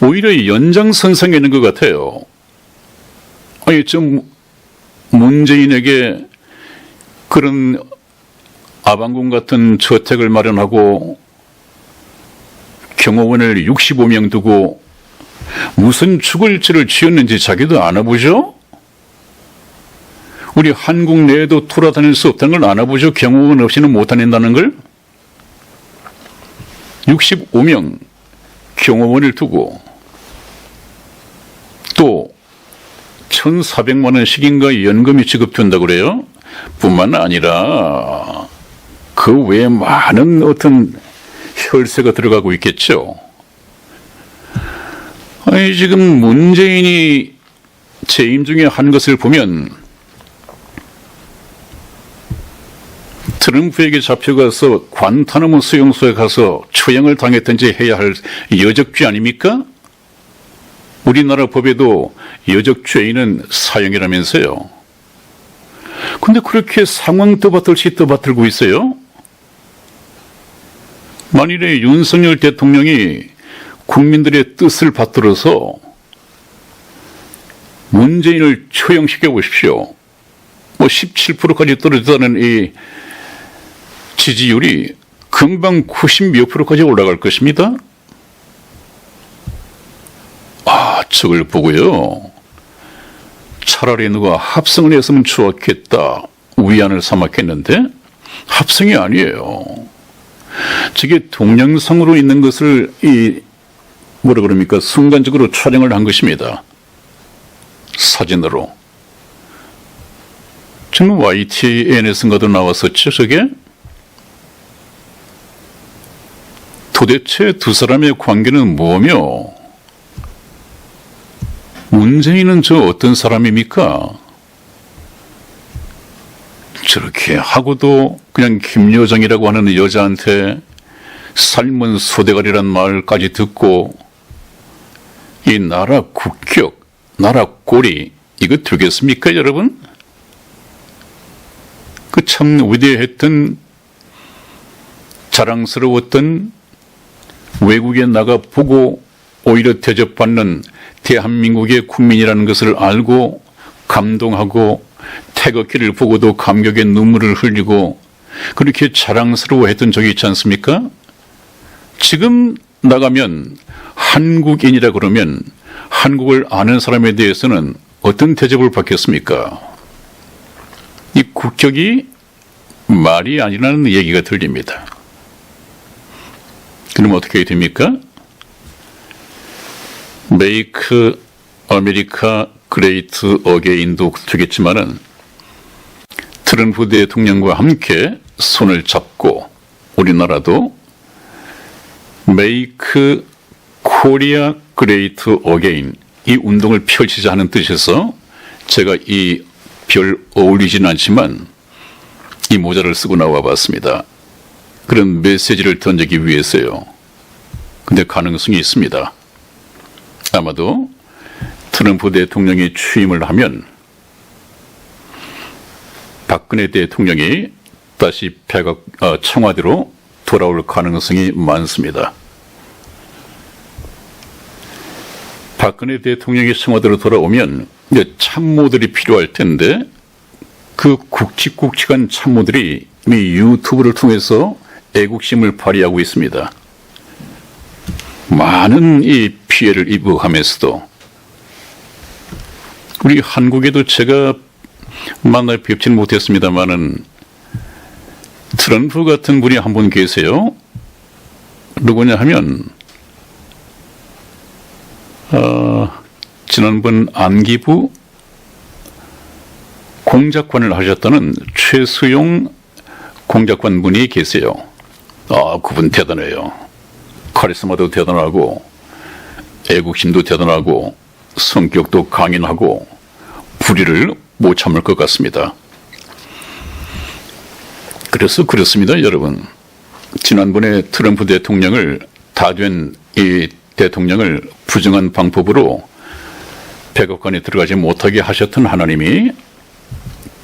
오히려 연장선상에 있는 것 같아요. 아니, 좀 문재인에게 그런 아방궁 같은 저택을 마련하고 경호원을 65명 두고 무슨 죽을 죄를 지었는지 자기도 아나 보죠? 우리 한국 내에도 돌아다닐 수 없다는 걸 알아보죠. 경호원 없이는 못 다닌다는 걸. 65명 경호원을 두고 또 1,400만 원씩인가 연금이 지급된다고 그래요. 뿐만 아니라 그 외에 많은 어떤 혈세가 들어가고 있겠죠. 아니, 지금 문재인이 재임 중에 한 것을 보면 트럼프에게 잡혀가서 관타나무 수용소에 가서 처형을 당했든지 해야 할 여적죄 아닙니까? 우리나라 법에도 여적죄인은 사형이라면서요. 근데 그렇게 상황 떠받들시 떠받들고 있어요? 만일에 윤석열 대통령이 국민들의 뜻을 받들어서 문재인을 처형시켜 보십시오. 17%까지 떨어졌다는 이 지지율이 금방 90몇 %까지 올라갈 것입니다. 저걸 보고요. 차라리 누가 합성을 했으면 좋았겠다. 위안을 삼았겠는데 합성이 아니에요. 저게 동영상으로 있는 것을 뭐라 그럽니까? 순간적으로 촬영을 한 것입니다. 사진으로. 저는 YTN에서도 나왔었죠, 저게? 도대체 두 사람의 관계는 뭐며? 문재인은 저 어떤 사람입니까? 저렇게 하고도 그냥 김여정이라고 하는 여자한테 삶은 소대가리란 말까지 듣고 이 나라 국격, 나라 꼴이 이거 되겠습니까, 여러분? 그 참 위대했던 자랑스러웠던 외국에 나가 보고 오히려 대접받는 대한민국의 국민이라는 것을 알고 감동하고 태극기를 보고도 감격의 눈물을 흘리고 그렇게 자랑스러워했던 적이 있지 않습니까? 지금 나가면 한국인이라 그러면 한국을 아는 사람에 대해서는 어떤 대접을 받겠습니까? 이 국격이 말이 아니라는 얘기가 들립니다. 그럼 어떻게 됩니까? 메이크 아메리카 그레이트 어게인도 되겠지만은 트럼프 대통령과 함께 손을 잡고 우리나라도 메이크 코리아 그레이트 어게인 이 운동을 펼치자 하는 뜻에서 제가 이 별 어울리진 않지만 이 모자를 쓰고 나와 봤습니다. 그런 메시지를 던지기 위해서요. 근데 가능성이 있습니다. 아마도 트럼프 대통령이 취임을 하면 박근혜 대통령이 다시 청와대로 돌아올 가능성이 많습니다. 박근혜 대통령이 청와대로 돌아오면 이제 참모들이 필요할 텐데 그 굵직굵직한 참모들이 이 유튜브를 통해서 애국심을 발휘하고 있습니다. 많은 이 피해를 입어가면서도 우리 한국에도 제가 만나 뵙지는 못했습니다만은 트럼프 같은 분이 한 분 계세요. 누구냐 하면 지난번 안기부 공작관을 하셨다는 최수용 공작관 분이 계세요. 그분 대단해요. 카리스마도 대단하고 애국심도 대단하고 성격도 강인하고 불의를 못 참을 것 같습니다. 그래서 그렇습니다, 여러분. 지난번에 트럼프 대통령을 다 된 이 대통령을 부정한 방법으로 백악관에 들어가지 못하게 하셨던 하나님이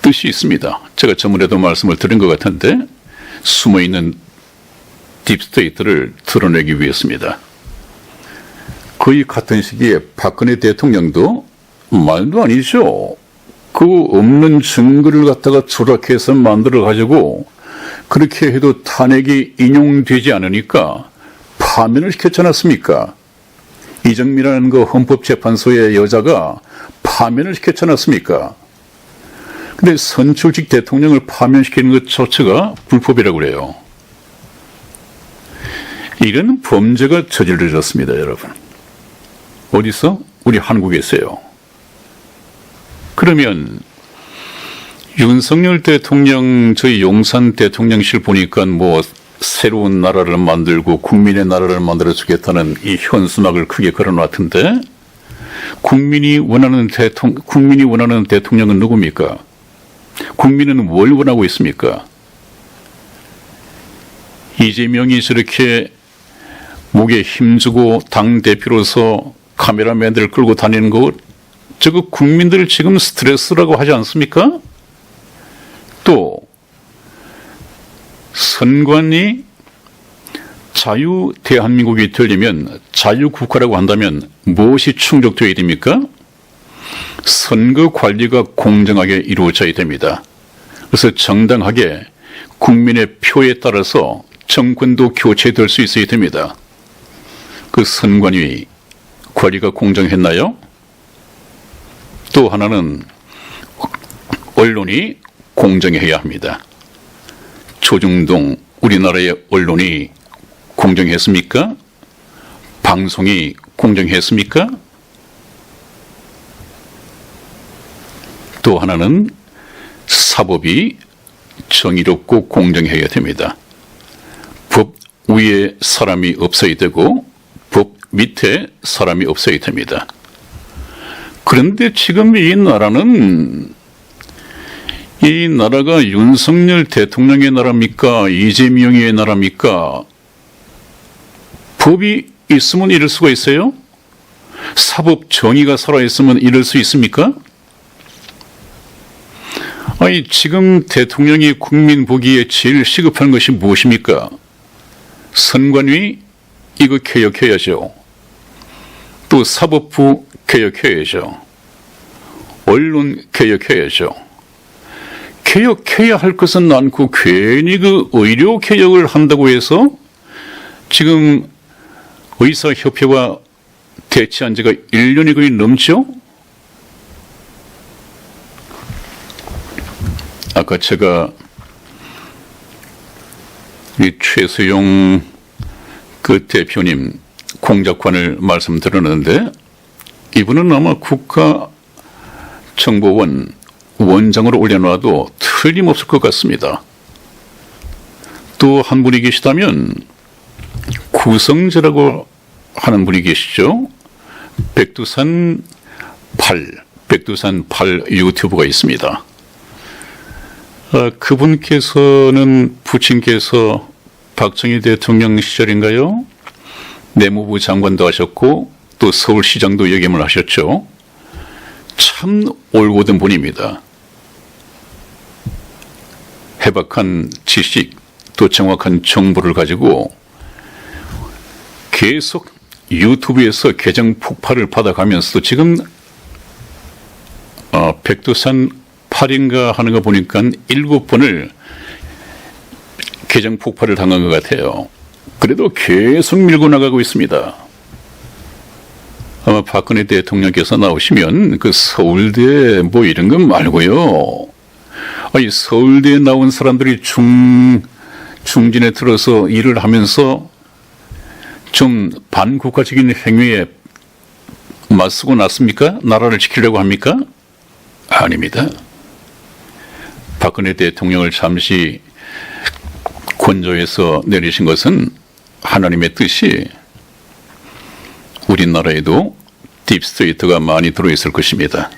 뜻이 있습니다. 제가 저번에도 말씀을 드린 것 같은데 숨어있는 딥스테이트를 드러내기 위해서입니다. 거의 같은 시기에 박근혜 대통령도 말도 아니죠. 그 없는 증거를 갖다가 조작해서 만들어가지고 그렇게 해도 탄핵이 인용되지 않으니까 파면을 시켰지 않았습니까? 이정미라는 그 헌법재판소의 여자가 파면을 시켰지 않았습니까? 근데 선출직 대통령을 파면시키는 것 자체가 불법이라고 그래요. 이런 범죄가 저질러졌습니다, 여러분. 어디서? 우리 한국에서요. 그러면 윤석열 대통령 저희 용산 대통령실 보니까 뭐 새로운 나라를 만들고 국민의 나라를 만들어 주겠다는 이 현수막을 크게 걸어놨던데 국민이 원하는 대통령은 누굽니까? 국민은 뭘 원하고 있습니까? 이재명이 저렇게 목에 힘주고 당대표로서 카메라맨들을 끌고 다니는 거 저거 국민들 지금 스트레스라고 하지 않습니까? 또 선관위 자유 대한민국이 되려면 자유국가라고 한다면 무엇이 충족되어야 됩니까? 선거 관리가 공정하게 이루어져야 됩니다. 그래서 정당하게 국민의 표에 따라서 정권도 교체될 수 있어야 됩니다. 그 선관위 관리가 공정했나요? 또 하나는 언론이 공정해야 합니다. 조중동 우리나라의 언론이 공정했습니까? 방송이 공정했습니까? 또 하나는 사법이 정의롭고 공정해야 됩니다. 법 위에 사람이 없어야 되고 법 밑에 사람이 없어야 됩니다. 그런데 지금 이 나라가 윤석열 대통령의 나라입니까? 이재명의 나라입니까? 법이 있으면 이럴 수가 있어요? 사법 정의가 살아있으면 이럴 수 있습니까? 아니, 지금 대통령이 국민 보기에 제일 시급한 것이 무엇입니까? 선관위, 이거 개혁해야죠. 또 사법부 개혁해야죠. 언론 개혁해야죠. 개혁해야 할 것은 않고 괜히 그 의료 개혁을 한다고 해서 지금 의사협회와 대치한 지가 1년이 거의 넘죠? 아까 제가 이 최수용 그 대표님 공작관을 말씀드렸는데 이분은 아마 국가정보원 원장으로 올려놔도 틀림없을 것 같습니다. 또 한 분이 계시다면 구성재라고 하는 분이 계시죠. 백두산 8 유튜브가 있습니다. 그분께서는 부친께서 박정희 대통령 시절인가요? 내무부 장관도 하셨고 또 서울시장도 역임을 하셨죠. 참 올곧은 분입니다. 해박한 지식 또 정확한 정보를 가지고 계속 유튜브에서 계정 폭발을 받아가면서 지금 백두산 8인가 하는 거 보니까 7번을 계정 폭발을 당한 것 같아요. 그래도 계속 밀고 나가고 있습니다. 아마 박근혜 대통령께서 나오시면 그 서울대 뭐 이런 건 말고요. 아니, 서울대에 나온 사람들이 중진에 들어서 일을 하면서 좀 반국가적인 행위에 맞서고 났습니까? 나라를 지키려고 합니까? 아닙니다. 박근혜 대통령을 잠시 권조해서 내리신 것은 하나님의 뜻이 우리나라에도 딥스테이트가 많이 들어있을 것입니다.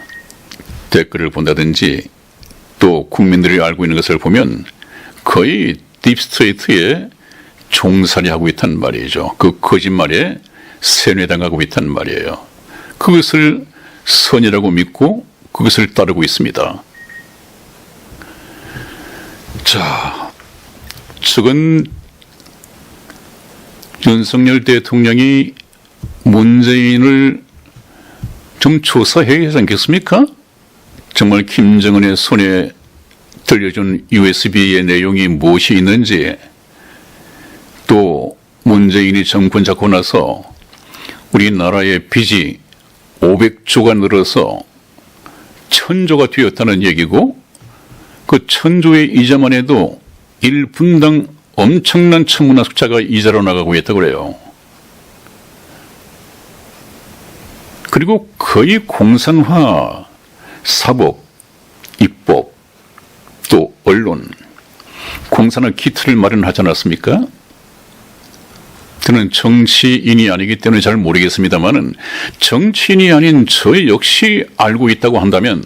댓글을 본다든지 또 국민들이 알고 있는 것을 보면 거의 딥스테이트에 종살이 하고 있단 말이죠. 그 거짓말에 세뇌당하고 있단 말이에요. 그것을 선이라고 믿고 그것을 따르고 있습니다. 자, 지금 윤석열 대통령이 문재인을 좀 조사해야 하지 않겠습니까? 정말 김정은의 손에 들려준 USB의 내용이 무엇이 있는지, 또 문재인이 정권 잡고 나서 우리나라의 빚이 500조가 늘어서 1000조가 되었다는 얘기고, 그 천조의 이자만 해도 1분당 엄청난 천문학 숫자가 이자로 나가고 있다고 그래요. 그리고 거의 공산화, 사법, 입법, 또 언론, 공산화 기틀을 마련하지 않았습니까? 저는 정치인이 아니기 때문에 잘 모르겠습니다만은 정치인이 아닌 저 역시 알고 있다고 한다면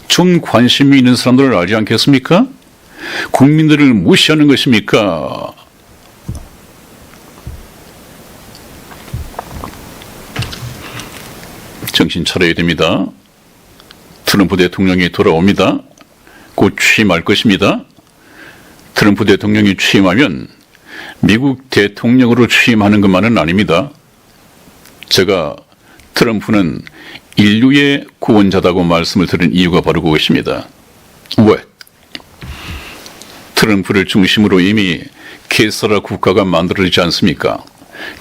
좀 관심이 있는 사람들을 알지 않겠습니까? 국민들을 무시하는 것입니까? 정신 차려야 됩니다. 트럼프 대통령이 돌아옵니다. 곧 취임할 것입니다. 트럼프 대통령이 취임하면 미국 대통령으로 취임하는 것만은 아닙니다. 제가 트럼프는 인류의 구원자다고 말씀을 드린 이유가 바로 그것입니다. 왜? 트럼프를 중심으로 이미 케사라 국가가 만들어지지 않습니까?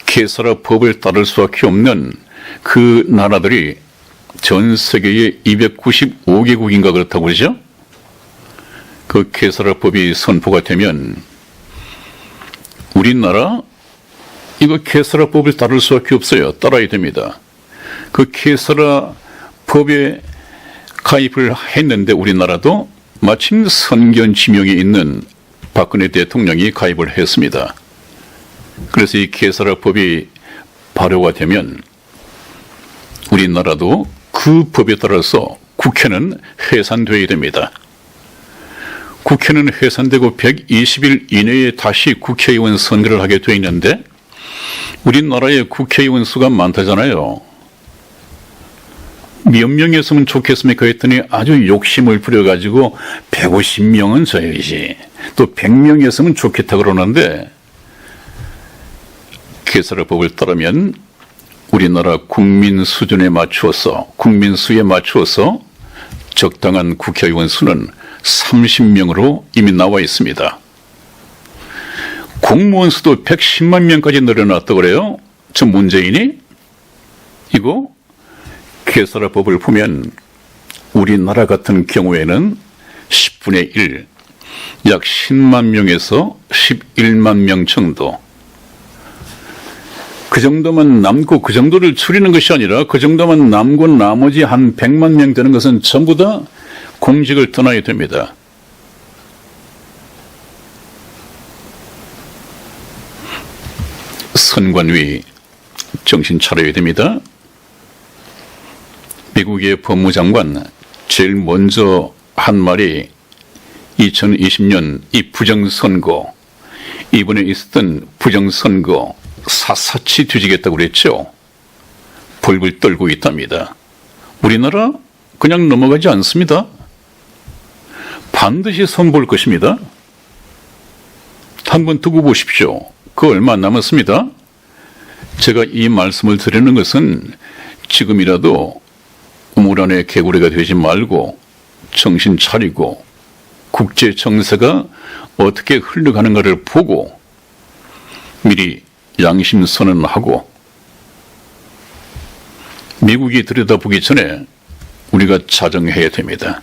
케사라 법을 따를 수밖에 없는 그 나라들이 전 세계에 295개국인가 그렇다고 그러죠? 그 케사라 법이 선포가 되면 우리나라 이거 케사라 법을 따를 수밖에 없어요. 따라야 됩니다. 그 케사라 법에 가입을 했는데 우리나라도 마침 선견 지명이 있는 박근혜 대통령이 가입을 했습니다. 그래서 이 케사라 법이 발효가 되면 우리나라도 그 법에 따라서 국회는 해산되어야 됩니다. 국회는 해산되고 120일 이내에 다시 국회의원 선거를 하게 되어 있는데 우리나라의 국회의원 수가 많다잖아요. 몇 명이었으면 좋겠습니까 했더니 아주 욕심을 부려가지고 150명은 줘야지. 또 100명이었으면 좋겠다 그러는데 케사라법을 따르면 우리나라 국민 수준에 맞추어서 국민 수에 맞추어서 적당한 국회의원 수는 30명으로 이미 나와 있습니다. 공무원 수도 110만 명까지 늘어났다고 그래요. 저 문재인이 이거 케사라법을 보면 우리나라 같은 경우에는 10분의 1, 약 10만 명에서 11만 명 정도. 그 정도만 남고 그 정도를 줄이는 것이 아니라 그 정도만 남고 나머지 한 100만 명 되는 것은 전부 다 공직을 떠나야 됩니다. 선관위 정신 차려야 됩니다. 미국의 법무장관 제일 먼저 한 말이 2020년 이 부정선거, 이번에 있었던 부정선거 샅샅이 뒤지겠다고 그랬죠. 벌벌 떨고 있답니다. 우리나라 그냥 넘어가지 않습니다. 반드시 선볼 것입니다. 한번 두고 보십시오. 그 얼마 안 남았습니다. 제가 이 말씀을 드리는 것은 지금이라도 우물 안에 개구리가 되지 말고 정신 차리고 국제 정세가 어떻게 흘러가는가를 보고 미리 양심 선언하고 미국이 들여다보기 전에 우리가 자정해야 됩니다.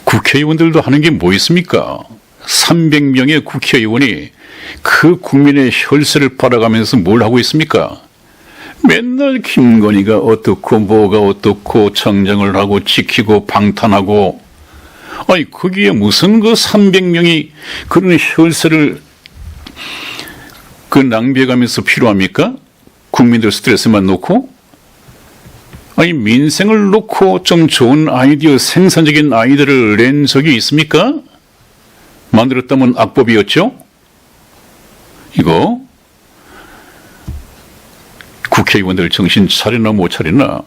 국회의원들도 하는 게 뭐 있습니까? 300명의 국회의원이 그 국민의 혈세를 빨아가면서 뭘 하고 있습니까? 맨날 김건희가 어떻고 뭐가 어떻고 청정을 하고 지키고 방탄하고 아니 거기에 무슨 그 300명이 그런 혈세를 그 낭비해가면서 필요합니까? 국민들 스트레스만 놓고? 아니 민생을 놓고 좀 좋은 아이디어 생산적인 아이디어를 낸 적이 있습니까? 만들었다면 악법이었죠? 이거 국회의원들 정신 차리나 못 차리나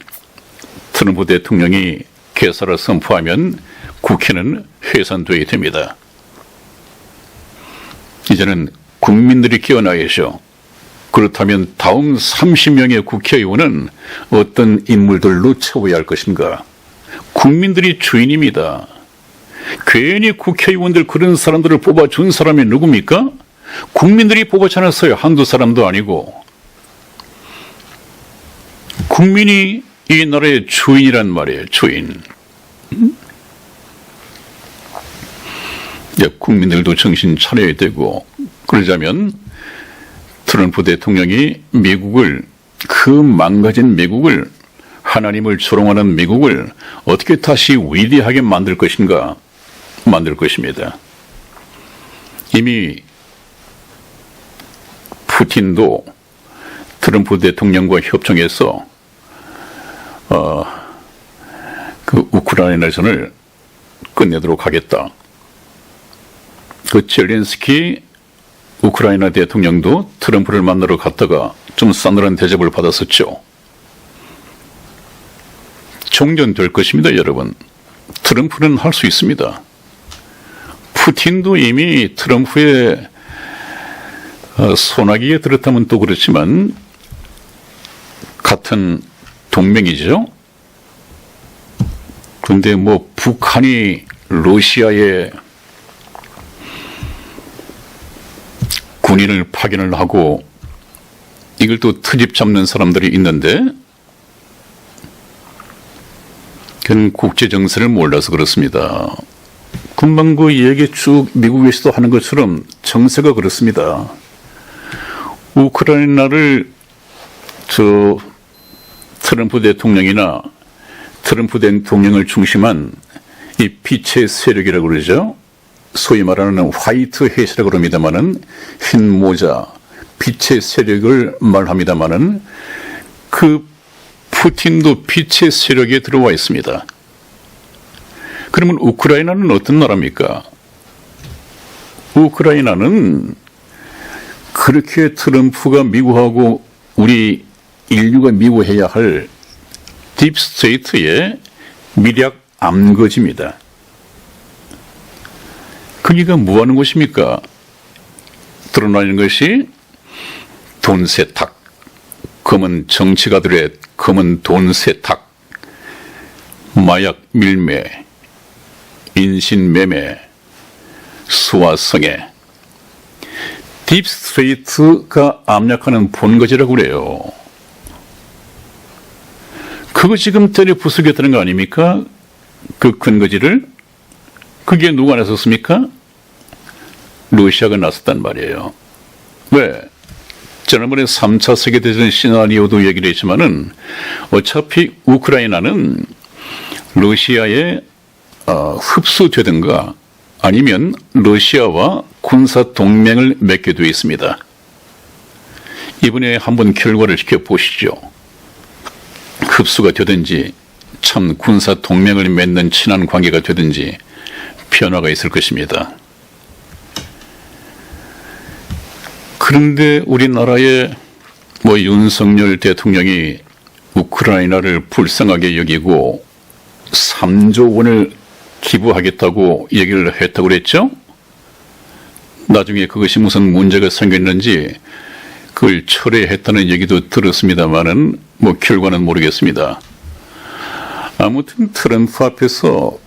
트럼프 대통령이 개사를 선포하면 국회는 해산돼야 됩니다. 이제는 국민들이 깨어나야죠. 그렇다면 다음 30명의 국회의원은 어떤 인물들로 채워야 할 것인가? 국민들이 주인입니다. 괜히 국회의원들 그런 사람들을 뽑아준 사람이 누굽니까? 국민들이 뽑아지 않았어요. 한두 사람도 아니고. 국민이 이 나라의 주인이란 말이에요. 주인. 국민들도 정신 차려야 되고, 그러자면 트럼프 대통령이 미국을, 그 망가진 미국을, 하나님을 조롱하는 미국을 어떻게 다시 위대하게 만들 것인가, 만들 것입니다. 이미 푸틴도 트럼프 대통령과 협정해서 그 우크라이나전을 끝내도록 하겠다. 그 젤렌스키 우크라이나 대통령도 트럼프를 만나러 갔다가 좀 싸늘한 대접을 받았었죠. 종전될 것입니다, 여러분. 트럼프는 할 수 있습니다. 푸틴도 이미 트럼프의 소나기에 들었다면 또 그렇지만 같은 동맹이죠. 그런데 뭐 북한이 러시아에 군인을 파견을 하고 이걸 또 트집 잡는 사람들이 있는데 그건 국제 정세를 몰라서 그렇습니다. 금방 그 얘기 쭉 미국에서도 하는 것처럼 정세가 그렇습니다. 우크라이나를 트럼프 대통령이나 트럼프 대통령을 중심한 이 빛의 세력이라고 그러죠. 소위 말하는 화이트 햇이라고 합니다마는 흰 모자, 빛의 세력을 말합니다마는 그 푸틴도 빛의 세력에 들어와 있습니다. 그러면 우크라이나는 어떤 나라입니까? 우크라이나는 그렇게 트럼프가 미워하고 우리 인류가 미워해야 할 딥스테이트의 미략 암거지입니다. 거기가 뭐 하는 곳입니까? 드러나는 것이 돈 세탁, 검은 정치가들의 검은 돈 세탁, 마약 밀매, 인신매매, 수화성애, 딥스테이트가 압력하는 본거지라고 그래요. 그거 지금 때려 부수겠다는 거 아닙니까? 그 근거지를? 그게 누가 나섰습니까? 러시아가 나섰단 말이에요. 왜? 지난번에 3차 세계대전 시나리오도 얘기를 했지만은 어차피 우크라이나는 러시아에 흡수되든가 아니면 러시아와 군사 동맹을 맺게 되어 있습니다. 이번에 한번 결과를 지켜보시죠. 흡수가 되든지 참 군사 동맹을 맺는 친한 관계가 되든지 변화가 있을 것입니다. 그런데 우리나라의 윤석열 대통령이 우크라이나를 불쌍하게 여기고 3조 원을 기부하겠다고 얘기를 했다고 그랬죠? 나중에 그것이 무슨 문제가 생겼는지 그걸 철회했다는 얘기도 들었습니다만은 결과는 모르겠습니다. 아무튼 트럼프 앞에서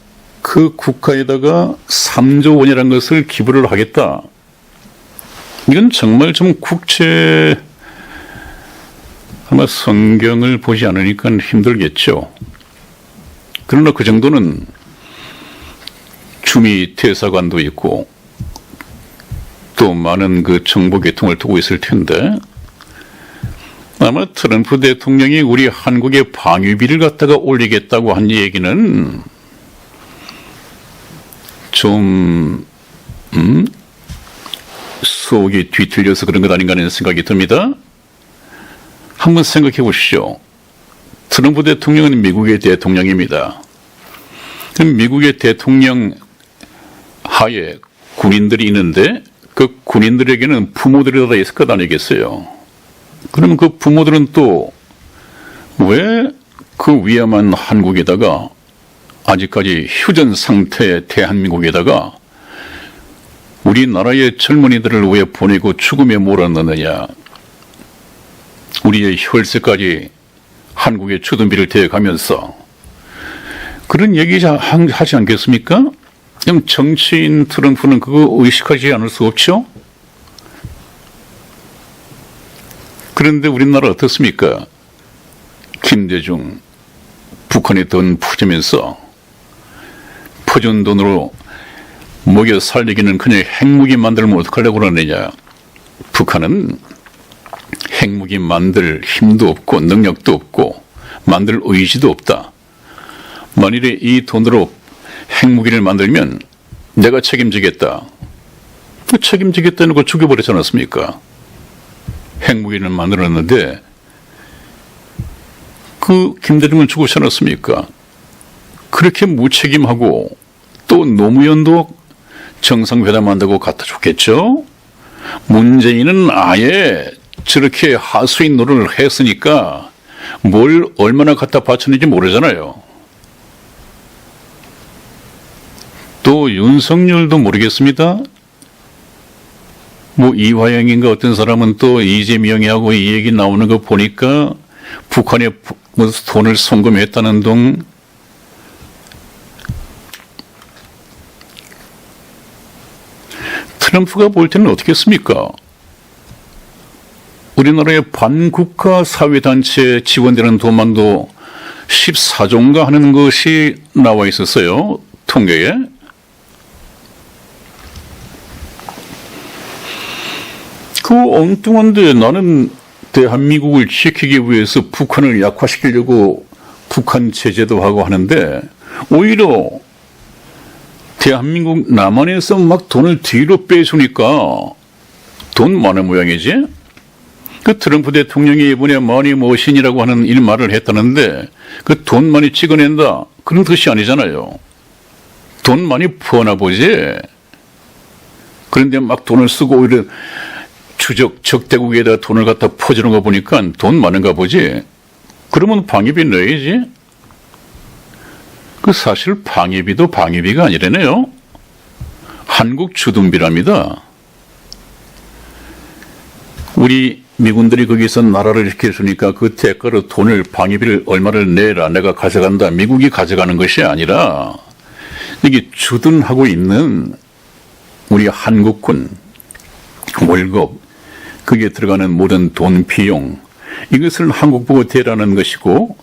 그 국가에다가 3조 원이라는 것을 기부를 하겠다. 이건 정말 좀 아마 성경을 보지 않으니까 힘들겠죠. 그러나 그 정도는 주미 대사관도 있고 또 많은 그 정보 계통을 두고 있을 텐데 아마 트럼프 대통령이 우리 한국의 방위비를 갖다가 올리겠다고 한 얘기는 좀 속이 뒤틀려서 그런 것 아닌가 하는 생각이 듭니다. 한번 생각해 보시죠. 트럼프 대통령은 미국의 대통령입니다. 그럼 미국의 대통령 하에 군인들이 있는데 그 군인들에게는 부모들이 다 있을 것 아니겠어요? 그러면 그 부모들은 또 왜 그 위험한 한국에다가 아직까지 휴전 상태의 대한민국에다가 우리나라의 젊은이들을 왜 보내고 죽음에 몰아넣느냐. 우리의 혈세까지 한국의 주둔비를 대가면서 그런 얘기 하지 않겠습니까? 그럼 정치인 트럼프는 그거 의식하지 않을 수 없죠? 그런데 우리나라 어떻습니까? 김대중 북한에 돈 퍼주면서 퍼준 돈으로 먹여 살리기는 그냥 핵무기 만들면 어떡하려고 그러느냐. 북한은 핵무기 만들 힘도 없고 능력도 없고 만들 의지도 없다. 만일에 이 돈으로 핵무기를 만들면 내가 책임지겠다. 책임지겠다는 거 죽여버리지 않았습니까? 핵무기를 만들었는데 그 김대중은 죽었지 않았습니까? 그렇게 무책임하고 또 노무현도 정상회담한다고 갖다 줬겠죠? 문재인은 아예 저렇게 하수인 노릇을 했으니까 뭘 얼마나 갖다 바쳤는지 모르잖아요. 또 윤석열도 모르겠습니다. 뭐 이화영인가 어떤 사람은 또 이재명이하고 이 얘기 나오는 거 보니까 북한에 무슨 돈을 송금했다는 둥. 트럼프가 볼 때는 어떻겠습니까? 우리나라의 반국가 사회단체에 지원되는 돈만도 14조인가 하는 것이 나와 있었어요. 통계에. 그 엉뚱한데 나는 대한민국을 지키기 위해서 북한을 약화시키려고 북한 제재도 하고 하는데 오히려 대한민국 남한에서 막 돈을 뒤로 빼주니까 돈 많은 모양이지. 그 트럼프 대통령이 이번에 머니 머신이라고 하는 일 말을 했다는데 그 돈 많이 찍어낸다 그런 뜻이 아니잖아요. 돈 많이 버나 보지. 그런데 막 돈을 쓰고 오히려 적대국에다 돈을 갖다 퍼주는 거 보니까 돈 많은가 보지. 그러면 방위비 넣어야지. 그 사실 방위비도 방위비가 아니라네요. 한국 주둔비랍니다. 우리 미군들이 거기서 나라를 지켜주니까 그 대가로 돈을 방위비를 얼마를 내라 내가 가져간다. 미국이 가져가는 것이 아니라 이게 주둔하고 있는 우리 한국군 월급 그게 들어가는 모든 돈 비용 이것을 한국 보고 대라는 것이고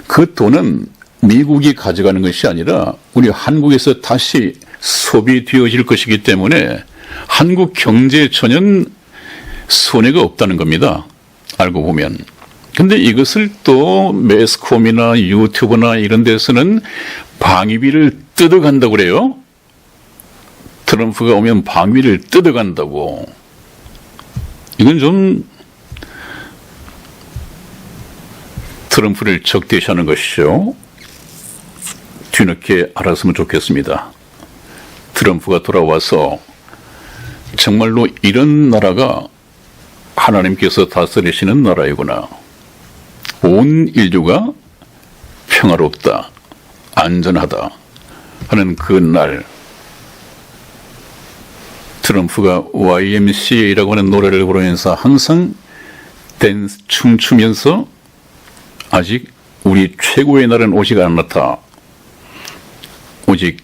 그 돈은 미국이 가져가는 것이 아니라 우리 한국에서 다시 소비되어질 것이기 때문에 한국 경제에 전혀 손해가 없다는 겁니다. 알고 보면. 근데 이것을 또 매스컴이나 유튜브나 이런 데서는 방위비를 뜯어간다고 그래요. 트럼프가 오면 방위를 뜯어간다고. 이건 좀 트럼프를 적대시하는 것이죠. 뒤늦게 알았으면 좋겠습니다. 트럼프가 돌아와서 정말로 이런 나라가 하나님께서 다스리시는 나라이구나. 온 인류가 평화롭다, 안전하다 하는 그 날 트럼프가 YMCA라고 하는 노래를 부르면서 항상 댄스 춤추면서 아직 우리 최고의 날은 오지 않았다. 오직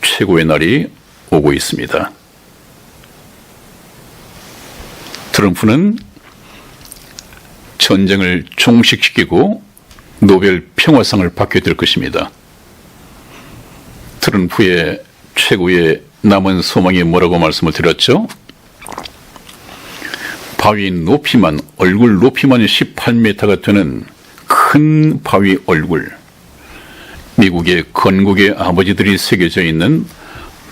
최고의 날이 오고 있습니다. 트럼프는 전쟁을 종식시키고 노벨 평화상을 받게 될 것입니다. 트럼프의 최고의 남은 소망이 뭐라고 말씀을 드렸죠? 바위 높이만 얼굴 높이만 18m가 되는 큰 바위 얼굴 미국의 건국의 아버지들이 새겨져 있는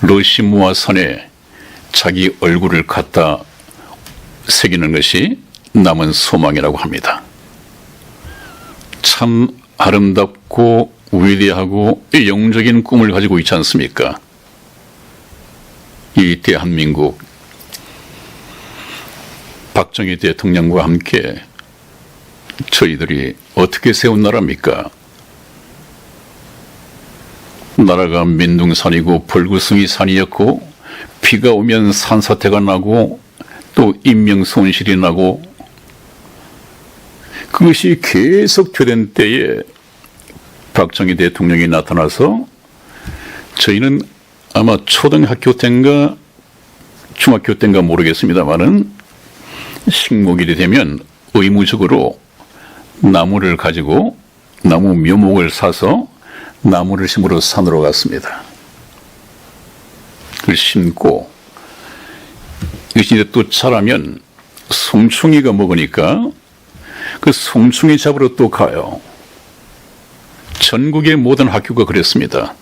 러시무아 산에 자기 얼굴을 갖다 새기는 것이 남은 소망이라고 합니다. 참 아름답고 위대하고 영적인 꿈을 가지고 있지 않습니까? 이 대한민국 박정희 대통령과 함께 저희들이 어떻게 세운 나라입니까? 나라가 민둥산이고 벌구숭이 산이었고 비가 오면 산사태가 나고 또 인명 손실이 나고 그것이 계속 되던 때에 박정희 대통령이 나타나서 저희는 아마 초등학교 때인가 중학교 때인가 모르겠습니다만은 식목일이 되면 의무적으로 나무를 가지고 나무 묘목을 사서 나무를 심으러 산으로 갔습니다. 심고 이것이 이제 또 자라면 송충이가 먹으니까 그 송충이 잡으러 또 가요. 전국의 모든 학교가 그랬습니다.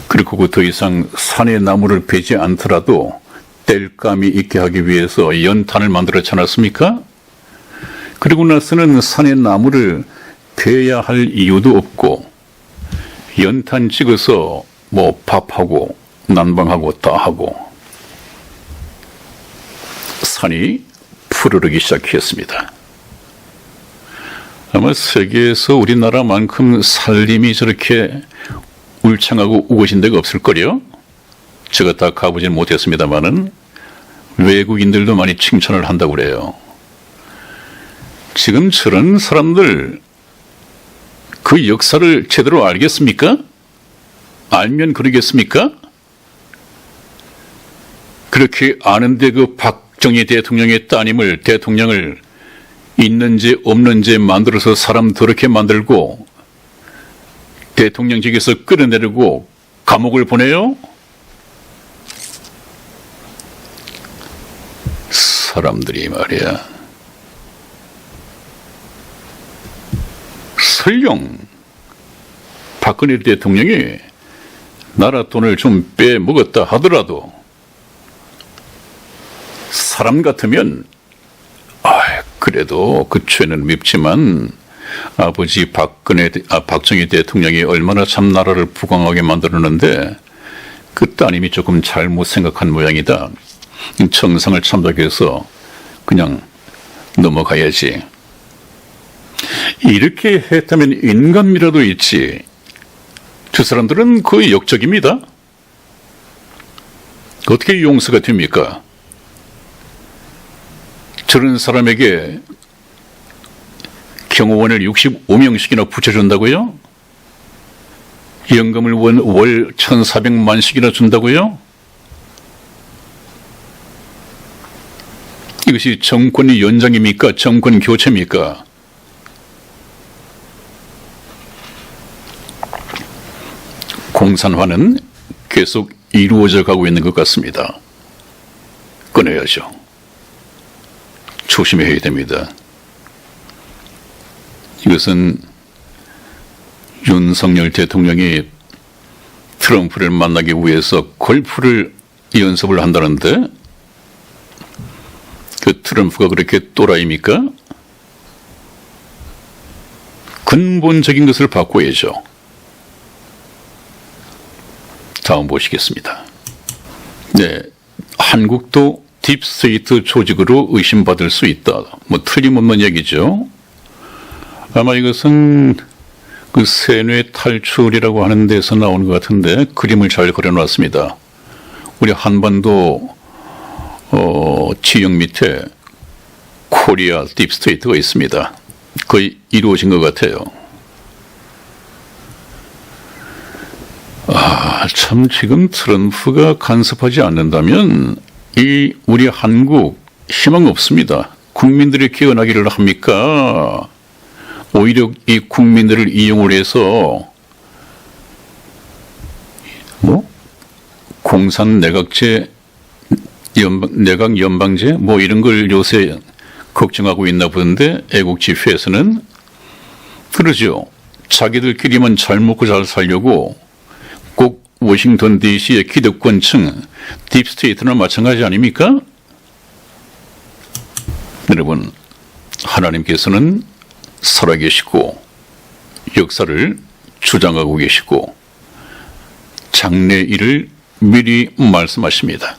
그리고 더 이상 산의 나무를 베지 않더라도 땔감이 있게 하기 위해서 연탄을 만들었지 않았습니까? 그리고 나서는 산의 나무를 베야 할 이유도 없고 연탄 찍어서 뭐 밥하고 난방하고 다 하고 산이 푸르르기 시작했습니다. 아마 세계에서 우리나라만큼 산림이 저렇게 울창하고 우거진 데가 없을 거요. 제가 다 가보지는 못했습니다만은 외국인들도 많이 칭찬을 한다고 그래요. 지금 저런 사람들 그 역사를 제대로 알겠습니까? 알면 그러겠습니까? 그렇게 아는데 그 박정희 대통령의 따님을 대통령을 있는지 없는지 만들어서 사람 더럽게 만들고 대통령직에서 끌어내리고 감옥을 보내요? 사람들이 말이야. 설령 박근혜 대통령이 나라 돈을 좀 빼먹었다 하더라도 사람 같으면 그래도 그 죄는 밉지만 아버지 박정희 대통령이 얼마나 참 나라를 부강하게 만들었는데 그 따님이 조금 잘못 생각한 모양이다. 정상을 참작해서 그냥 넘어가야지. 이렇게 했다면 인간미라도 있지. 두 사람들은 거의 역적입니다. 어떻게 용서가 됩니까? 저런 사람에게 경호원을 65명씩이나 붙여준다고요? 연금을 월 1,400만씩이나 준다고요? 이것이 정권의 연장입니까? 정권 교체입니까? 공산화는 계속 이루어져 가고 있는 것 같습니다. 끊어야죠. 조심해야 됩니다. 이것은 윤석열 대통령이 트럼프를 만나기 위해서 골프를 연습을 한다는데 그 트럼프가 그렇게 또라이입니까? 근본적인 것을 바꿔야죠. 다음 보시겠습니다. 네, 한국도 딥스테이트 조직으로 의심받을 수 있다. 뭐 틀림없는 얘기죠. 아마 이것은 그 세뇌 탈출이라고 하는 데서 나오는 것 같은데 그림을 잘 그려놨습니다. 우리 한반도 지형 밑에 코리아 딥스테이트가 있습니다. 거의 이루어진 것 같아요. 참 지금 트럼프가 간섭하지 않는다면 우리 한국 희망 없습니다. 국민들이 깨어나기를 합니까? 오히려 이 국민들을 이용을 해서 공산 내각제, 내각 연방제 뭐 이런 걸 요새 걱정하고 있나 보는데 애국지회에서는 그러죠. 자기들끼리만 잘 먹고 잘 살려고 꼭 워싱턴 DC의 기득권층 딥스테이트나 마찬가지 아닙니까? 여러분, 하나님께서는 살아계시고 역사를 주장하고 계시고 장래 일을 미리 말씀하십니다.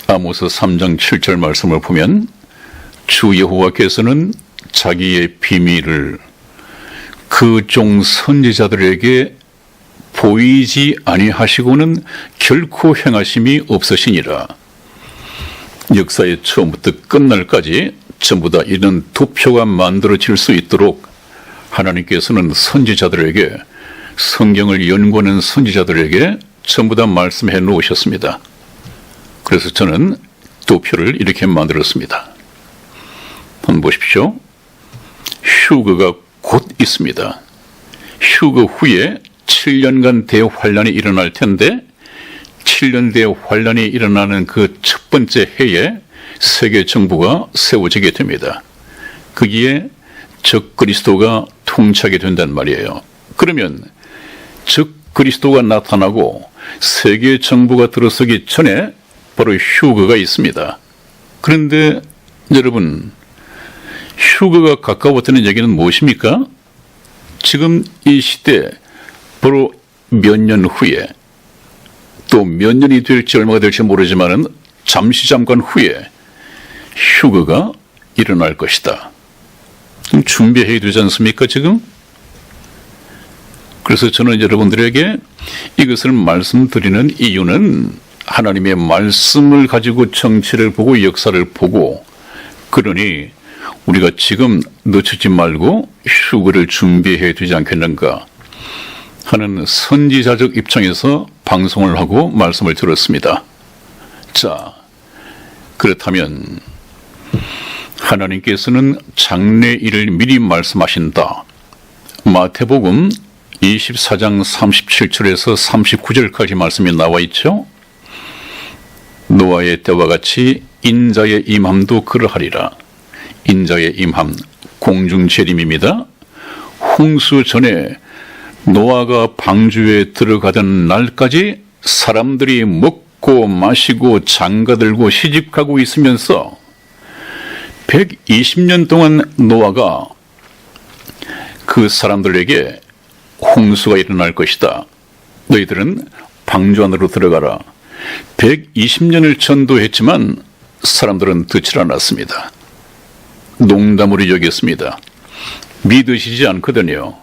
아모스 3장 7절 말씀을 보면 주 여호와께서는 자기의 비밀을 그 종 선지자들에게 보이지 아니하시고는 결코 행하심이 없으시니라. 역사의 처음부터 끝날까지 전부 다 이런 도표가 만들어질 수 있도록 하나님께서는 선지자들에게 성경을 연구하는 선지자들에게 전부 다 말씀해 놓으셨습니다. 그래서 저는 도표를 이렇게 만들었습니다. 한번 보십시오. 휴거가 곧 있습니다. 휴거 후에 7년간 대환란이 일어날 텐데 7년 대환란이 일어나는 그 첫 번째 해에 세계 정부가 세워지게 됩니다. 거기에 적 그리스도가 통치하게 된단 말이에요. 그러면 적 그리스도가 나타나고 세계 정부가 들어서기 전에 바로 휴거가 있습니다. 그런데 여러분, 휴거가 가까웠다는 얘기는 무엇입니까? 지금 이 시대 바로 몇 년 후에 또 몇 년이 될지 얼마가 될지 모르지만은 잠깐 후에 휴거가 일어날 것이다. 준비해야 되지 않습니까, 지금? 그래서 저는 여러분들에게 이것을 말씀드리는 이유는 하나님의 말씀을 가지고 정치를 보고 역사를 보고, 그러니 우리가 지금 늦추지 말고 휴거를 준비해야 되지 않겠는가 하는 선지자적 입장에서 방송을 하고 말씀을 들었습니다. 자, 그렇다면 하나님께서는 장래일을 미리 말씀하신다. 마태복음 24장 37절에서 39절까지 말씀이 나와 있죠. 노아의 때와 같이 인자의 임함도 그러하리라. 인자의 임함, 공중재림입니다. 홍수 전에 노아가 방주에 들어가던 날까지 사람들이 먹고 마시고 장가들고 시집가고 있으면서 120년 동안 노아가 그 사람들에게 홍수가 일어날 것이다. 너희들은 방주 안으로 들어가라. 120년을 전도했지만 사람들은 듣질 않았습니다. 농담으로 여겼습니다. 믿으시지 않거든요.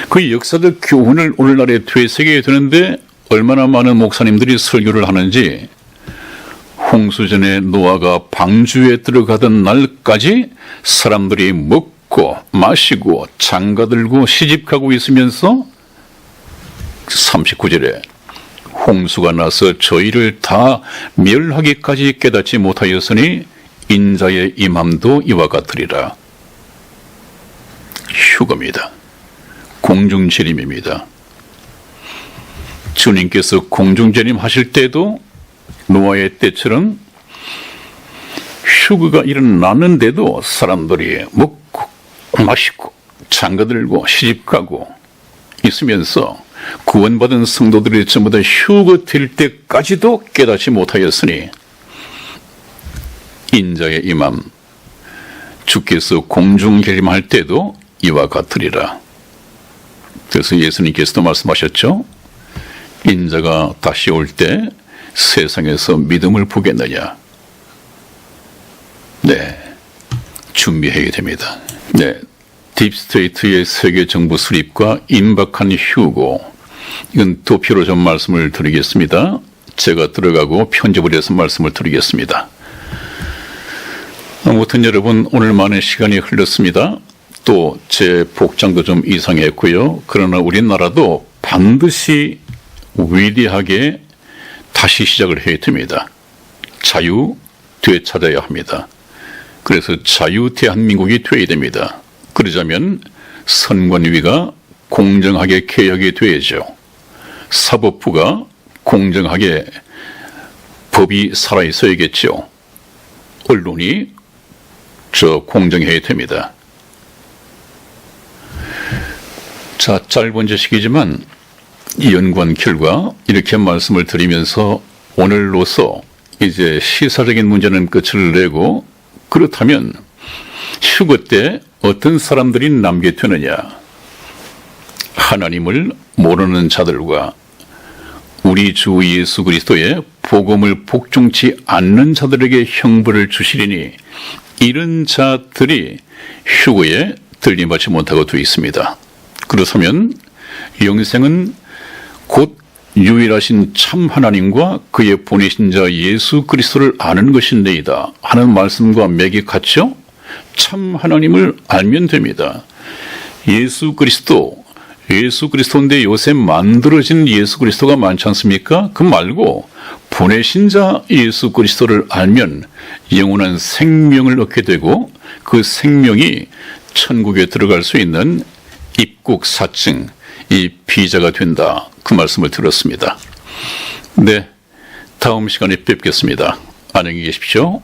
그 역사적 교훈을 오늘날에 되새겨야 되는데 얼마나 많은 목사님들이 설교를 하는지, 홍수 전에 노아가 방주에 들어가던 날까지 사람들이 먹고 마시고 장가들고 시집가고 있으면서 39절에 홍수가 나서 저희를 다 멸하기까지 깨닫지 못하였으니 인자의 임함도 이와 같으리라. 휴거입니다. 공중재림입니다. 주님께서 공중재림 하실 때도 노아의 때처럼 휴거가 일어나는데도 사람들이 먹고 마시고 장가들고 시집가고 있으면서 구원받은 성도들이 전부 다 휴거될 때까지도 깨닫지 못하였으니 인자의 임함, 주께서 공중재림할 때도 이와 같으리라. 그래서 예수님께서도 말씀하셨죠. 인자가 다시 올 때 세상에서 믿음을 보겠느냐. 네, 준비해야 됩니다. 네, 딥스테이트의 세계 정부 수립과 임박한 휴거, 이건 도표로 좀 말씀을 드리겠습니다. 제가 들어가고 편집을 해서 말씀을 드리겠습니다. 아무튼 여러분, 오늘 많은 시간이 흘렀습니다. 또 제 복장도 좀 이상했고요. 그러나 우리나라도 반드시 위대하게 다시 시작을 해야 됩니다. 자유 되찾아야 합니다. 그래서 자유 대한민국이 되어야 됩니다. 그러자면 선관위가 공정하게 개혁이 되어야죠. 사법부가 공정하게 법이 살아있어야겠죠. 언론이 공정해야 됩니다. 자, 짧은 지식이지만 이 연구한 결과 이렇게 말씀을 드리면서 오늘로서 이제 시사적인 문제는 끝을 내고, 그렇다면 휴거 때 어떤 사람들이 남게 되느냐. 하나님을 모르는 자들과 우리 주 예수 그리스도의 복음을 복종치 않는 자들에게 형벌을 주시리니 이런 자들이 휴거에 들림받지 못하고 되어 있습니다. 그렇다면 영생은 곧 유일하신 참 하나님과 그의 보내신 자 예수 그리스도를 아는 것인데이다 하는 말씀과 맥이 같죠? 참 하나님을 알면 됩니다. 예수 그리스도인데 요새 만들어진 예수 그리스도가 많지 않습니까? 그 말고 보내신 자 예수 그리스도를 알면 영원한 생명을 얻게 되고, 그 생명이 천국에 들어갈 수 있는 입국 사증, 이 피자가 된다. 그 말씀을 들었습니다. 네, 다음 시간에 뵙겠습니다. 안녕히 계십시오.